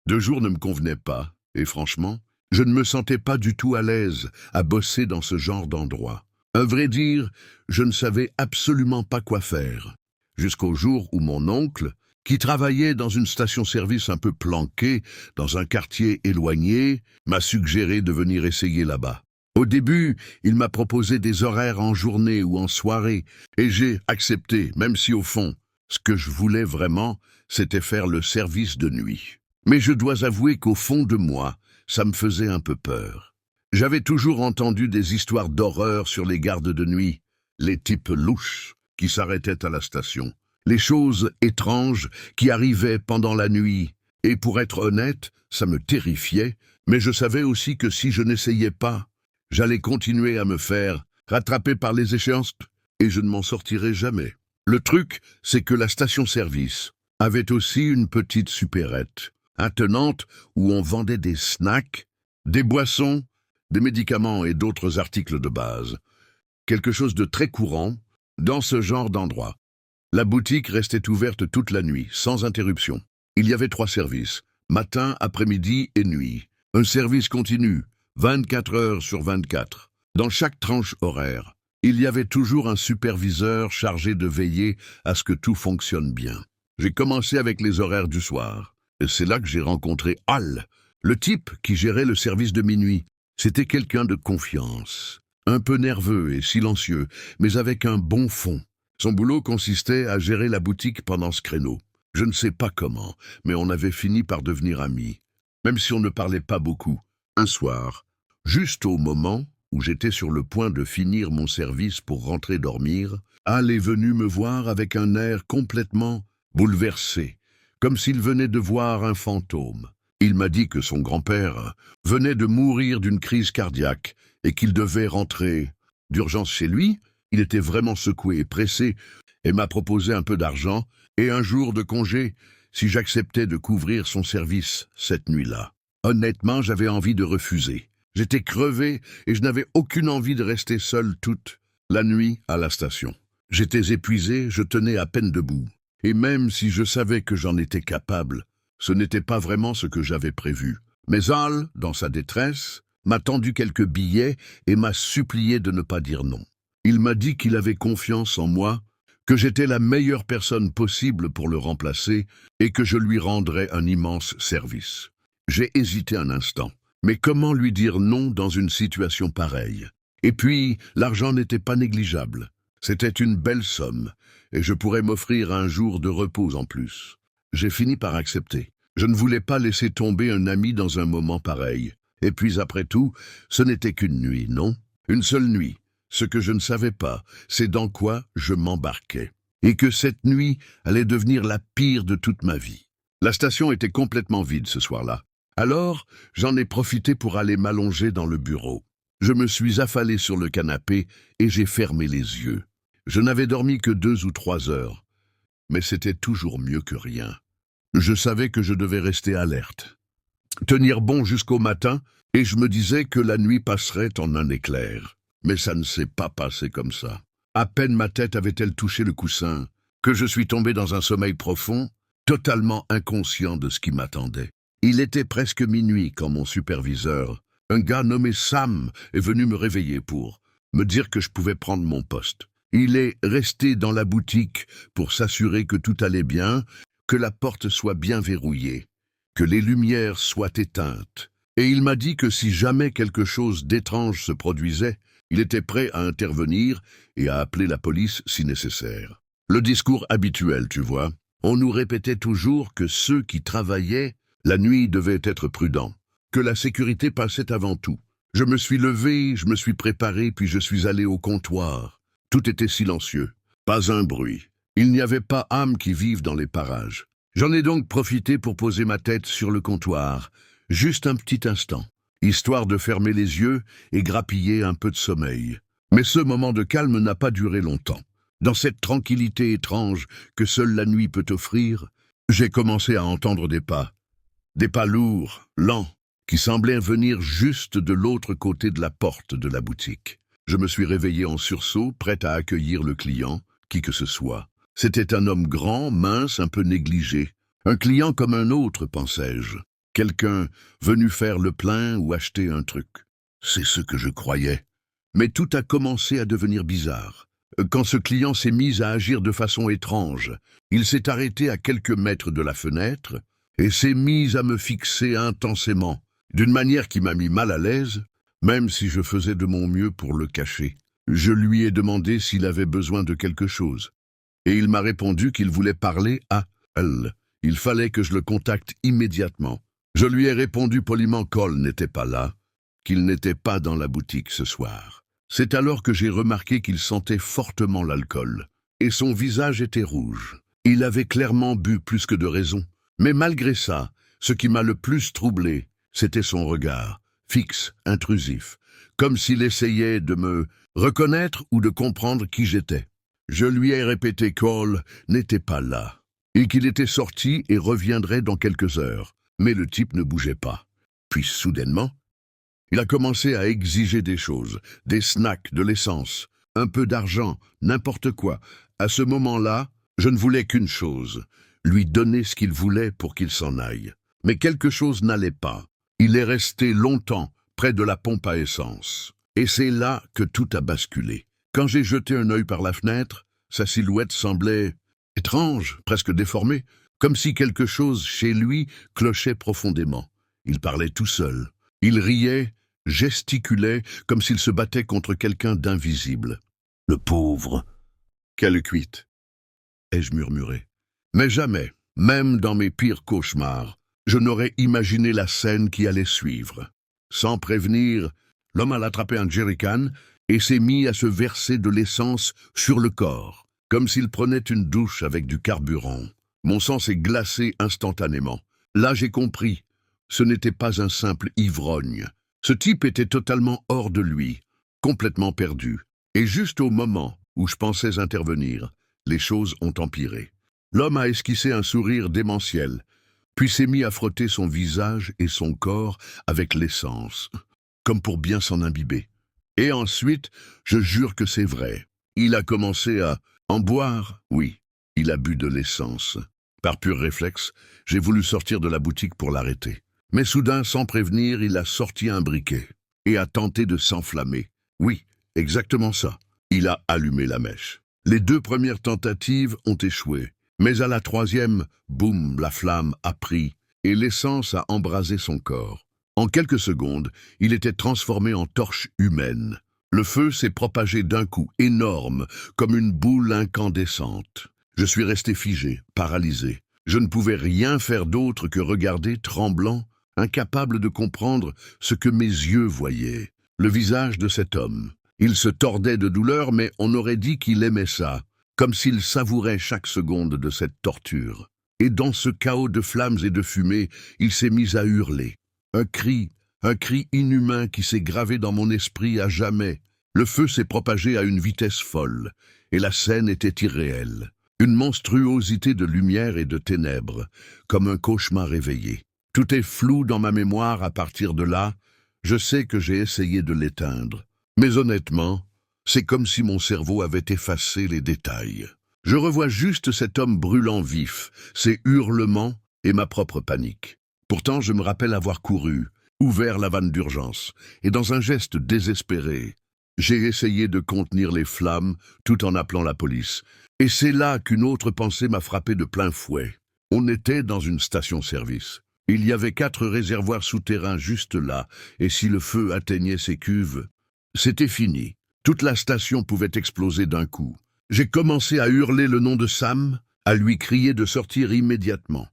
de jour ne me convenaient pas, et franchement, je ne me sentais pas du tout à l'aise à bosser dans ce genre d'endroit. À vrai dire, je ne savais absolument pas quoi faire. Jusqu'au jour où mon oncle, qui travaillait dans une station-service un peu planquée, dans un quartier éloigné, m'a suggéré de venir essayer là-bas. Au début, il m'a proposé des horaires en journée ou en soirée, et j'ai accepté, même si au fond, ce que je voulais vraiment, c'était faire le service de nuit. Mais je dois avouer qu'au fond de moi, ça me faisait un peu peur. J'avais toujours entendu des histoires d'horreur sur les gardes de nuit, les types louches qui s'arrêtaient à la station, les choses étranges qui arrivaient pendant la nuit, et pour être honnête, ça me terrifiait, mais je savais aussi que si je n'essayais pas, j'allais continuer à me faire rattraper par les échéances et je ne m'en sortirais jamais. Le truc, c'est que la station-service avait aussi une petite supérette, attenante où on vendait des snacks, des boissons, des médicaments et d'autres articles de base. Quelque chose de très courant dans ce genre d'endroit. La boutique restait ouverte toute la nuit, sans interruption. Il y avait 3 services, matin, après-midi et nuit. Un service continu, 24 heures sur 24. Dans chaque tranche horaire, il y avait toujours un superviseur chargé de veiller à ce que tout fonctionne bien. J'ai commencé avec les horaires du soir. Et c'est là que j'ai rencontré Al, le type qui gérait le service de minuit. C'était quelqu'un de confiance, un peu nerveux et silencieux, mais avec un bon fond. Son boulot consistait à gérer la boutique pendant ce créneau. Je ne sais pas comment, mais on avait fini par devenir amis, même si on ne parlait pas beaucoup. Un soir, juste au moment où j'étais sur le point de finir mon service pour rentrer dormir, Al est venu me voir avec un air complètement bouleversé, comme s'il venait de voir un fantôme. Il m'a dit que son grand-père venait de mourir d'une crise cardiaque et qu'il devait rentrer d'urgence chez lui, Il était vraiment secoué et pressé et m'a proposé un peu d'argent et un jour de congé si j'acceptais de couvrir son service cette nuit-là. Honnêtement, j'avais envie de refuser. J'étais crevé et je n'avais aucune envie de rester seul toute la nuit à la station. J'étais épuisé, je tenais à peine debout. Et même si je savais que j'en étais capable, ce n'était pas vraiment ce que j'avais prévu. Mais Al, dans sa détresse, m'a tendu quelques billets et m'a supplié de ne pas dire non. Il m'a dit qu'il avait confiance en moi, que j'étais la meilleure personne possible pour le remplacer et que je lui rendrais un immense service. J'ai hésité un instant, mais comment lui dire non dans une situation pareille? Et puis, l'argent n'était pas négligeable. C'était une belle somme, et je pourrais m'offrir un jour de repos en plus. J'ai fini par accepter. Je ne voulais pas laisser tomber un ami dans un moment pareil. Et puis après tout, ce n'était qu'une nuit, non? Une seule nuit. Ce que je ne savais pas, c'est dans quoi je m'embarquais. Et que cette nuit allait devenir la pire de toute ma vie. La station était complètement vide ce soir-là. Alors, j'en ai profité pour aller m'allonger dans le bureau. Je me suis affalé sur le canapé et j'ai fermé les yeux. Je n'avais dormi que 2 ou 3 heures. Mais c'était toujours mieux que rien. Je savais que je devais rester alerte. Tenir bon jusqu'au matin, et je me disais que la nuit passerait en un éclair. Mais ça ne s'est pas passé comme ça. À peine ma tête avait-elle touché le coussin, que je suis tombé dans un sommeil profond, totalement inconscient de ce qui m'attendait. Il était presque minuit quand mon superviseur, un gars nommé Sam, est venu me réveiller pour me dire que je pouvais prendre mon poste. Il est resté dans la boutique pour s'assurer que tout allait bien, que la porte soit bien verrouillée, que les lumières soient éteintes. Et il m'a dit que si jamais quelque chose d'étrange se produisait, il était prêt à intervenir et à appeler la police si nécessaire. Le discours habituel, tu vois. On nous répétait toujours que ceux qui travaillaient la nuit devaient être prudents, que la sécurité passait avant tout. Je me suis levé, je me suis préparé, puis je suis allé au comptoir. Tout était silencieux, pas un bruit. Il n'y avait pas âme qui vive dans les parages. J'en ai donc profité pour poser ma tête sur le comptoir, juste un petit instant, histoire de fermer les yeux et grappiller un peu de sommeil. Mais ce moment de calme n'a pas duré longtemps. Dans cette tranquillité étrange que seule la nuit peut offrir, j'ai commencé à entendre des pas lourds, lents, qui semblaient venir juste de l'autre côté de la porte de la boutique. Je me suis réveillé en sursaut, prêt à accueillir le client, qui que ce soit. C'était un homme grand, mince, un peu négligé. Un client comme un autre, pensais-je. Quelqu'un venu faire le plein ou acheter un truc. C'est ce que je croyais. Mais tout a commencé à devenir bizarre. Quand ce client s'est mis à agir de façon étrange, il s'est arrêté à quelques mètres de la fenêtre et s'est mis à me fixer intensément, d'une manière qui m'a mis mal à l'aise, même si je faisais de mon mieux pour le cacher. Je lui ai demandé s'il avait besoin de quelque chose, et il m'a répondu qu'il voulait parler à elle. Il fallait que je le contacte immédiatement. Je lui ai répondu poliment qu'Ol n'était pas là, qu'il n'était pas dans la boutique ce soir. C'est alors que j'ai remarqué qu'il sentait fortement l'alcool, et son visage était rouge. Il avait clairement bu plus que de raison. Mais malgré ça, ce qui m'a le plus troublé, c'était son regard, fixe, intrusif, comme s'il essayait de me reconnaître ou de comprendre qui j'étais. Je lui ai répété qu'Ol n'était pas là, et qu'il était sorti et reviendrait dans quelques heures. Mais le type ne bougeait pas. Puis soudainement, il a commencé à exiger des choses, des snacks, de l'essence, un peu d'argent, n'importe quoi. À ce moment-là, je ne voulais qu'une chose, lui donner ce qu'il voulait pour qu'il s'en aille. Mais quelque chose n'allait pas. Il est resté longtemps près de la pompe à essence. Et c'est là que tout a basculé. Quand j'ai jeté un œil par la fenêtre, sa silhouette semblait étrange, presque déformée, comme si quelque chose chez lui clochait profondément. Il parlait tout seul. Il riait, gesticulait, comme s'il se battait contre quelqu'un d'invisible. « Le pauvre !»« Quelle cuite !» ai-je murmuré. Mais jamais, même dans mes pires cauchemars, je n'aurais imaginé la scène qui allait suivre. Sans prévenir, l'homme a attrapé un jerrycan et s'est mis à se verser de l'essence sur le corps, comme s'il prenait une douche avec du carburant. Mon sang s'est glacé instantanément. Là, j'ai compris. Ce n'était pas un simple ivrogne. Ce type était totalement hors de lui, complètement perdu. Et juste au moment où je pensais intervenir, les choses ont empiré. L'homme a esquissé un sourire démentiel, puis s'est mis à frotter son visage et son corps avec l'essence, comme pour bien s'en imbiber. Et ensuite, je jure que c'est vrai, il a commencé à en boire, oui, il a bu de l'essence. Par pur réflexe, j'ai voulu sortir de la boutique pour l'arrêter. Mais soudain, sans prévenir, il a sorti un briquet et a tenté de s'enflammer. Oui, exactement ça. Il a allumé la mèche. Les 2 premières tentatives ont échoué. Mais à la 3e, boum, la flamme a pris et l'essence a embrasé son corps. En quelques secondes, il était transformé en torche humaine. Le feu s'est propagé d'un coup, énorme, comme une boule incandescente. Je suis resté figé, paralysé. Je ne pouvais rien faire d'autre que regarder, tremblant, incapable de comprendre ce que mes yeux voyaient. Le visage de cet homme. Il se tordait de douleur, mais on aurait dit qu'il aimait ça, comme s'il savourait chaque seconde de cette torture. Et dans ce chaos de flammes et de fumée, il s'est mis à hurler. Un cri inhumain qui s'est gravé dans mon esprit à jamais. Le feu s'est propagé à une vitesse folle, et la scène était irréelle. Une monstruosité de lumière et de ténèbres, comme un cauchemar éveillé. Tout est flou dans ma mémoire à partir de là. Je sais que j'ai essayé de l'éteindre. Mais honnêtement, c'est comme si mon cerveau avait effacé les détails. Je revois juste cet homme brûlant vif, ses hurlements et ma propre panique. Pourtant, je me rappelle avoir couru, ouvert la vanne d'urgence, et dans un geste désespéré, j'ai essayé de contenir les flammes tout en appelant la police. Et c'est là qu'une autre pensée m'a frappé de plein fouet. On était dans une station-service. Il y avait 4 réservoirs souterrains juste là, et si le feu atteignait ces cuves, c'était fini. Toute la station pouvait exploser d'un coup. J'ai commencé à hurler le nom de Sam, à lui crier de sortir immédiatement,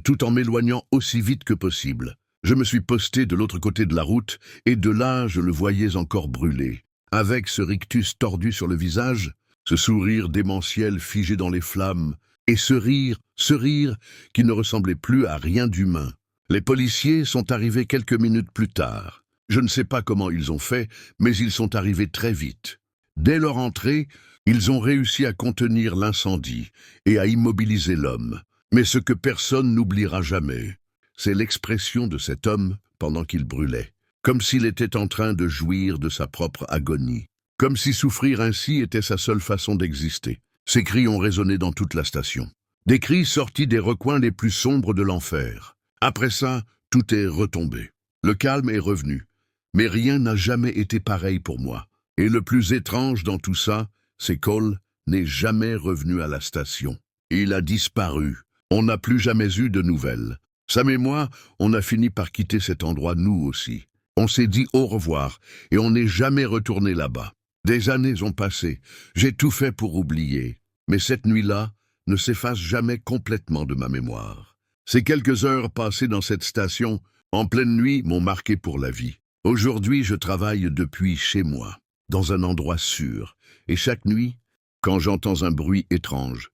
tout en m'éloignant aussi vite que possible. Je me suis posté de l'autre côté de la route, et de là, je le voyais encore brûler. Avec ce rictus tordu sur le visage, ce sourire démentiel figé dans les flammes, et ce rire qui ne ressemblait plus à rien d'humain. Les policiers sont arrivés quelques minutes plus tard. Je ne sais pas comment ils ont fait, mais ils sont arrivés très vite. Dès leur entrée, ils ont réussi à contenir l'incendie et à immobiliser l'homme. Mais ce que personne n'oubliera jamais, c'est l'expression de cet homme pendant qu'il brûlait, comme s'il était en train de jouir de sa propre agonie, comme si souffrir ainsi était sa seule façon d'exister. Ces cris ont résonné dans toute la station. Des cris sortis des recoins les plus sombres de l'enfer. Après ça, tout est retombé. Le calme est revenu. Mais rien n'a jamais été pareil pour moi. Et le plus étrange dans tout ça, c'est Cole n'est jamais revenu à la station. Il a disparu. On n'a plus jamais eu de nouvelles. Sam et moi, on a fini par quitter cet endroit nous aussi. On s'est dit au revoir et on n'est jamais retourné là-bas. Des années ont passé. J'ai tout fait pour oublier. Mais cette nuit-là ne s'efface jamais complètement de ma mémoire. Ces quelques heures passées dans cette station, en pleine nuit, m'ont marqué pour la vie. Aujourd'hui, je travaille depuis chez moi, dans un endroit sûr, et chaque nuit, quand j'entends un bruit étrange,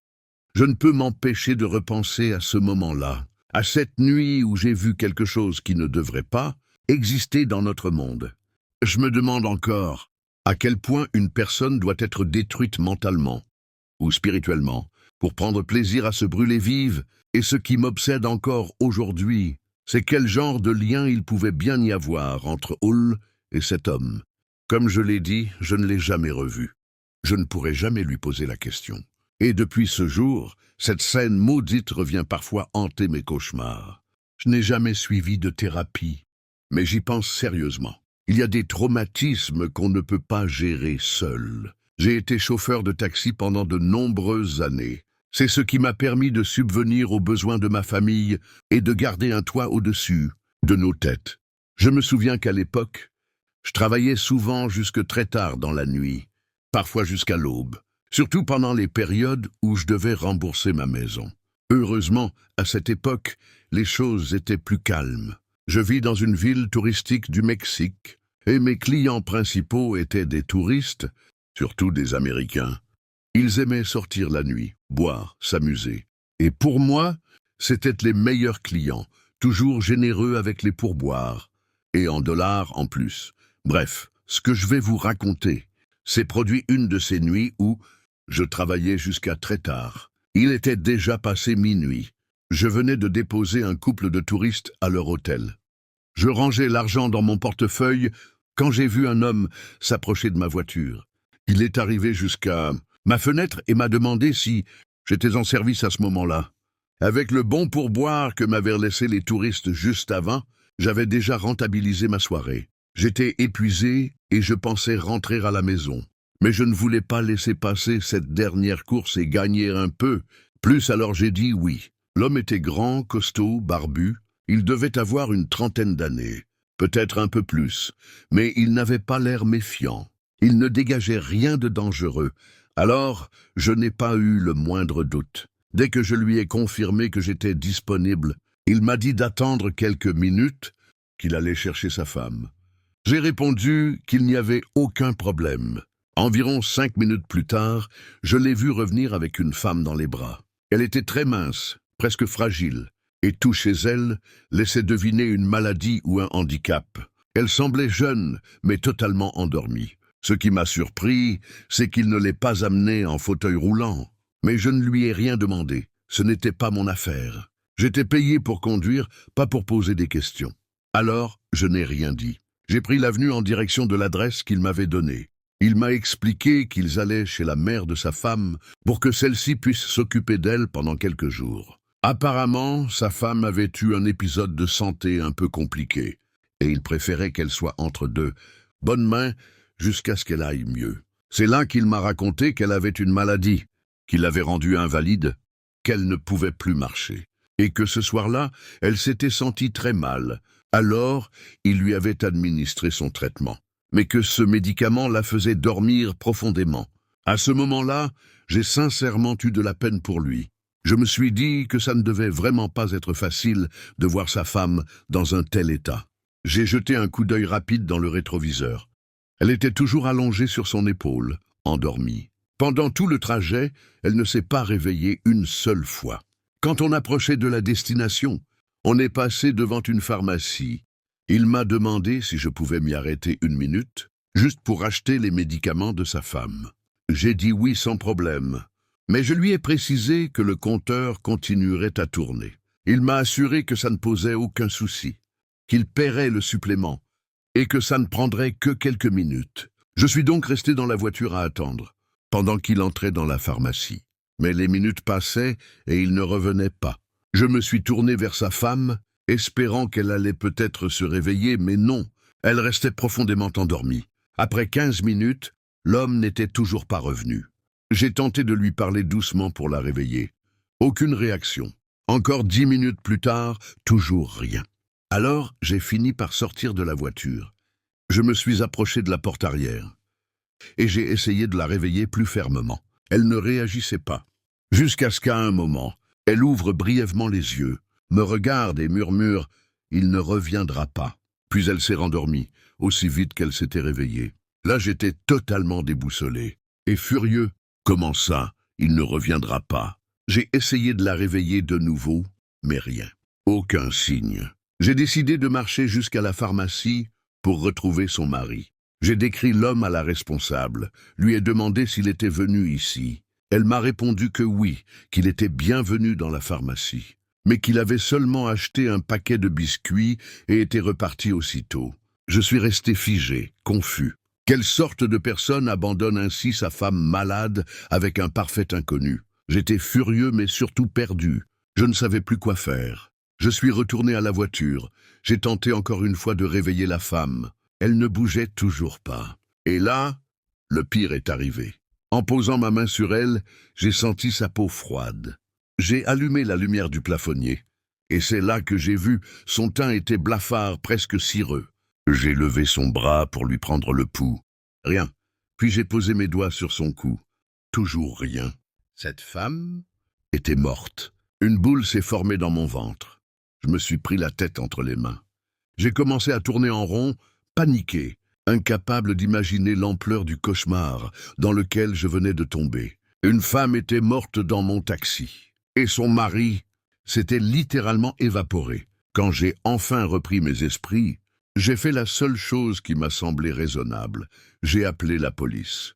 je ne peux m'empêcher de repenser à ce moment-là, à cette nuit où j'ai vu quelque chose qui ne devrait pas exister dans notre monde. Je me demande encore à quel point une personne doit être détruite mentalement ou spirituellement pour prendre plaisir à se brûler vive, et ce qui m'obsède encore aujourd'hui, c'est quel genre de lien il pouvait bien y avoir entre Hull et cet homme. Comme je l'ai dit, je ne l'ai jamais revu. Je ne pourrai jamais lui poser la question. Et depuis ce jour, cette scène maudite revient parfois hanter mes cauchemars. Je n'ai jamais suivi de thérapie, mais j'y pense sérieusement. Il y a des traumatismes qu'on ne peut pas gérer seul. J'ai été chauffeur de taxi pendant de nombreuses années. C'est ce qui m'a permis de subvenir aux besoins de ma famille et de garder un toit au-dessus de nos têtes. Je me souviens qu'à l'époque, je travaillais souvent jusque très tard dans la nuit, parfois jusqu'à l'aube, surtout pendant les périodes où je devais rembourser ma maison. Heureusement, à cette époque, les choses étaient plus calmes. Je vis dans une ville touristique du Mexique, et mes clients principaux étaient des touristes, surtout des Américains. Ils aimaient sortir la nuit, boire, s'amuser. Et pour moi, c'étaient les meilleurs clients, toujours généreux avec les pourboires, et en dollars en plus. Bref, ce que je vais vous raconter, s'est produit une de ces nuits où je travaillais jusqu'à très tard. Il était déjà passé minuit. Je venais de déposer un couple de touristes à leur hôtel. Je rangeais l'argent dans mon portefeuille quand j'ai vu un homme s'approcher de ma voiture. Il est arrivé jusqu'à ma fenêtre et m'a demandé si j'étais en service à ce moment-là. Avec le bon pourboire que m'avaient laissé les touristes juste avant, j'avais déjà rentabilisé ma soirée. J'étais épuisé et je pensais rentrer à la maison. Mais je ne voulais pas laisser passer cette dernière course et gagner un peu plus, alors j'ai dit oui. L'homme était grand, costaud, barbu. Il devait avoir une trentaine d'années, peut-être un peu plus, mais il n'avait pas l'air méfiant. Il ne dégageait rien de dangereux. Alors, je n'ai pas eu le moindre doute. Dès que je lui ai confirmé que j'étais disponible, il m'a dit d'attendre quelques minutes, qu'il allait chercher sa femme. J'ai répondu qu'il n'y avait aucun problème. Environ 5 minutes plus tard, je l'ai vu revenir avec une femme dans les bras. Elle était très mince, presque fragile, et tout chez elle laissait deviner une maladie ou un handicap. Elle semblait jeune, mais totalement endormie. Ce qui m'a surpris, c'est qu'il ne l'ait pas amenée en fauteuil roulant. Mais je ne lui ai rien demandé. Ce n'était pas mon affaire. J'étais payé pour conduire, pas pour poser des questions. Alors, je n'ai rien dit. J'ai pris l'avenue en direction de l'adresse qu'il m'avait donnée. Il m'a expliqué qu'ils allaient chez la mère de sa femme pour que celle-ci puisse s'occuper d'elle pendant quelques jours. Apparemment, sa femme avait eu un épisode de santé un peu compliqué, et il préférait qu'elle soit entre deux bonnes mains jusqu'à ce qu'elle aille mieux. C'est là qu'il m'a raconté qu'elle avait une maladie, qui l'avait rendue invalide, qu'elle ne pouvait plus marcher, et que ce soir-là, elle s'était sentie très mal. Alors, il lui avait administré son traitement, mais que ce médicament la faisait dormir profondément. À ce moment-là, j'ai sincèrement eu de la peine pour lui. Je me suis dit que ça ne devait vraiment pas être facile de voir sa femme dans un tel état. J'ai jeté un coup d'œil rapide dans le rétroviseur. Elle était toujours allongée sur son épaule, endormie. Pendant tout le trajet, elle ne s'est pas réveillée une seule fois. Quand on approchait de la destination, on est passé devant une pharmacie. Il m'a demandé si je pouvais m'y arrêter 1 minute, juste pour acheter les médicaments de sa femme. J'ai dit oui sans problème, mais je lui ai précisé que le compteur continuerait à tourner. Il m'a assuré que ça ne posait aucun souci, qu'il paierait le supplément, et que ça ne prendrait que quelques minutes. Je suis donc resté dans la voiture à attendre, pendant qu'il entrait dans la pharmacie. Mais les minutes passaient et il ne revenait pas. Je me suis tourné vers sa femme, espérant qu'elle allait peut-être se réveiller, mais non, elle restait profondément endormie. Après 15 minutes, l'homme n'était toujours pas revenu. J'ai tenté de lui parler doucement pour la réveiller. Aucune réaction. Encore 10 minutes plus tard, toujours rien. Alors, j'ai fini par sortir de la voiture. Je me suis approché de la porte arrière, et j'ai essayé de la réveiller plus fermement. Elle ne réagissait pas. Jusqu'à ce qu'à un moment, elle ouvre brièvement les yeux, me regarde et murmure « Il ne reviendra pas ». Puis elle s'est rendormie, aussi vite qu'elle s'était réveillée. Là, j'étais totalement déboussolé et furieux. Comment ça, il ne reviendra pas? J'ai essayé de la réveiller de nouveau, mais rien. Aucun signe. J'ai décidé de marcher jusqu'à la pharmacie pour retrouver son mari. J'ai décrit l'homme à la responsable, lui ai demandé s'il était venu ici. Elle m'a répondu que oui, qu'il était bienvenu dans la pharmacie, mais qu'il avait seulement acheté un paquet de biscuits et était reparti aussitôt. Je suis resté figé, confus. Quelle sorte de personne abandonne ainsi sa femme malade avec un parfait inconnu? J'étais furieux mais surtout perdu. Je ne savais plus quoi faire. Je suis retourné à la voiture. J'ai tenté encore une fois de réveiller la femme. Elle ne bougeait toujours pas. Et là, le pire est arrivé. En posant ma main sur elle, j'ai senti sa peau froide. J'ai allumé la lumière du plafonnier. Et c'est là que j'ai vu, son teint était blafard, presque cireux. J'ai levé son bras pour lui prendre le pouls. Rien. Puis j'ai posé mes doigts sur son cou. Toujours rien. Cette femme était morte. Une boule s'est formée dans mon ventre. Je me suis pris la tête entre les mains. J'ai commencé à tourner en rond, paniqué, incapable d'imaginer l'ampleur du cauchemar dans lequel je venais de tomber. Une femme était morte dans mon taxi. Et son mari s'était littéralement évaporé. Quand j'ai enfin repris mes esprits, J'ai fait la seule chose qui m'a semblé raisonnable. J'ai appelé la police.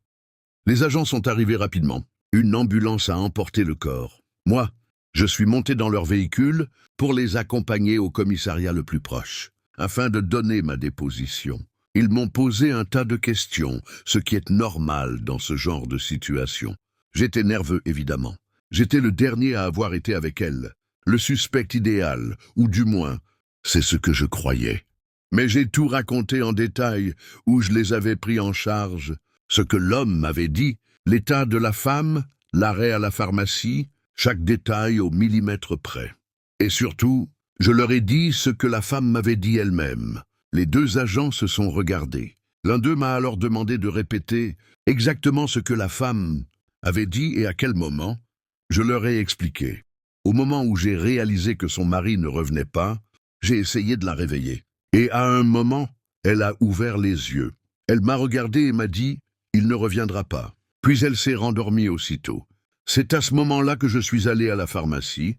Les agents sont arrivés rapidement. Une ambulance a emporté le corps. Moi, je suis monté dans leur véhicule pour les accompagner au commissariat le plus proche, afin de donner ma déposition. Ils m'ont posé un tas de questions, ce qui est normal dans ce genre de situation. J'étais nerveux, évidemment. J'étais le dernier à avoir été avec elle, le suspect idéal, ou du moins, c'est ce que je croyais. Mais j'ai tout raconté en détail, où je les avais pris en charge, ce que l'homme m'avait dit, l'état de la femme, l'arrêt à la pharmacie, chaque détail au millimètre près. Et surtout, je leur ai dit ce que la femme m'avait dit elle-même. Les deux agents se sont regardés. L'un d'eux m'a alors demandé de répéter exactement ce que la femme avait dit et à quel moment. Je leur ai expliqué. Au moment où j'ai réalisé que son mari ne revenait pas, j'ai essayé de la réveiller. Et à un moment, elle a ouvert les yeux. Elle m'a regardé et m'a dit « Il ne reviendra pas ». Puis elle s'est rendormie aussitôt. C'est à ce moment-là que je suis allé à la pharmacie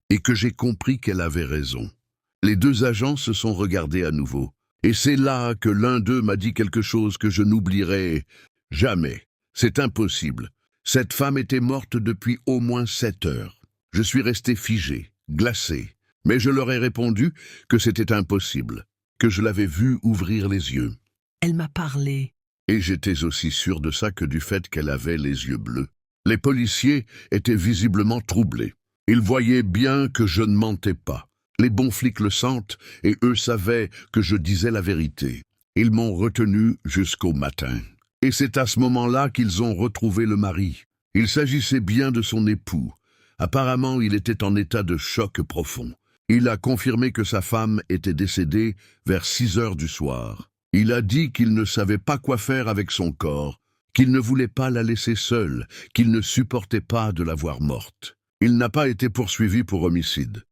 et que j'ai compris qu'elle avait raison. Les deux agents se sont regardés à nouveau. Et c'est là que l'un d'eux m'a dit quelque chose que je n'oublierai jamais. C'est impossible. Cette femme était morte depuis au moins 7 heures. Je suis resté figé, glacé. Mais je leur ai répondu que c'était impossible, que je l'avais vue ouvrir les yeux. Elle m'a parlé. Et j'étais aussi sûr de ça que du fait qu'elle avait les yeux bleus. Les policiers étaient visiblement troublés. Ils voyaient bien que je ne mentais pas. Les bons flics le sentent, et eux savaient que je disais la vérité. Ils m'ont retenu jusqu'au matin. Et c'est à ce moment-là qu'ils ont retrouvé le mari. Il s'agissait bien de son époux. Apparemment, il était en état de choc profond. Il a confirmé que sa femme était décédée vers 6 heures du soir. Il a dit qu'il ne savait pas quoi faire avec son corps, qu'il ne voulait pas la laisser seule, qu'il ne supportait pas de la voir morte. Il n'a pas été poursuivi pour homicide.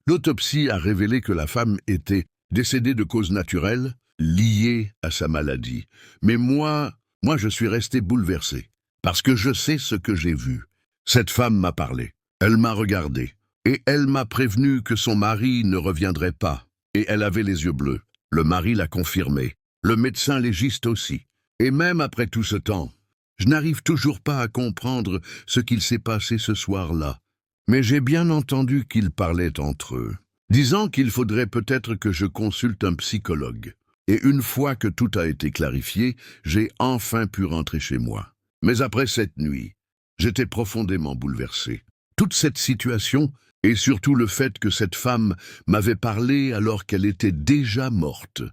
L'autopsie a révélé que la femme était décédée de cause naturelle, liée à sa maladie. Mais moi, je suis resté bouleversé, parce que je sais ce que j'ai vu. Cette femme m'a parlé, elle m'a regardé, et elle m'a prévenu que son mari ne reviendrait pas, et elle avait les yeux bleus. Le mari l'a confirmé, le médecin légiste aussi. Et même après tout ce temps, je n'arrive toujours pas à comprendre ce qu'il s'est passé ce soir-là. Mais j'ai bien entendu qu'ils parlaient entre eux, disant qu'il faudrait peut-être que je consulte un psychologue. Et une fois que tout a été clarifié, j'ai enfin pu rentrer chez moi. Mais après cette nuit, j'étais profondément bouleversé. Toute cette situation, et surtout le fait que cette femme m'avait parlé alors qu'elle était déjà morte,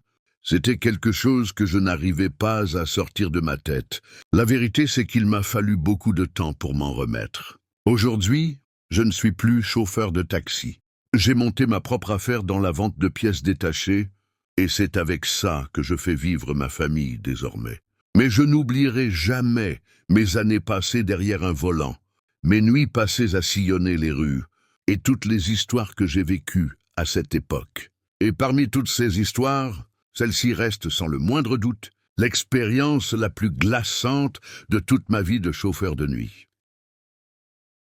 c'était quelque chose que je n'arrivais pas à sortir de ma tête. La vérité, c'est qu'il m'a fallu beaucoup de temps pour m'en remettre. Aujourd'hui, je ne suis plus chauffeur de taxi. J'ai monté ma propre affaire dans la vente de pièces détachées, et c'est avec ça que je fais vivre ma famille désormais. Mais je n'oublierai jamais mes années passées derrière un volant, mes nuits passées à sillonner les rues, et toutes les histoires que j'ai vécues à cette époque. Et parmi toutes ces histoires, celle-ci reste sans le moindre doute l'expérience la plus glaçante de toute ma vie de chauffeur de nuit.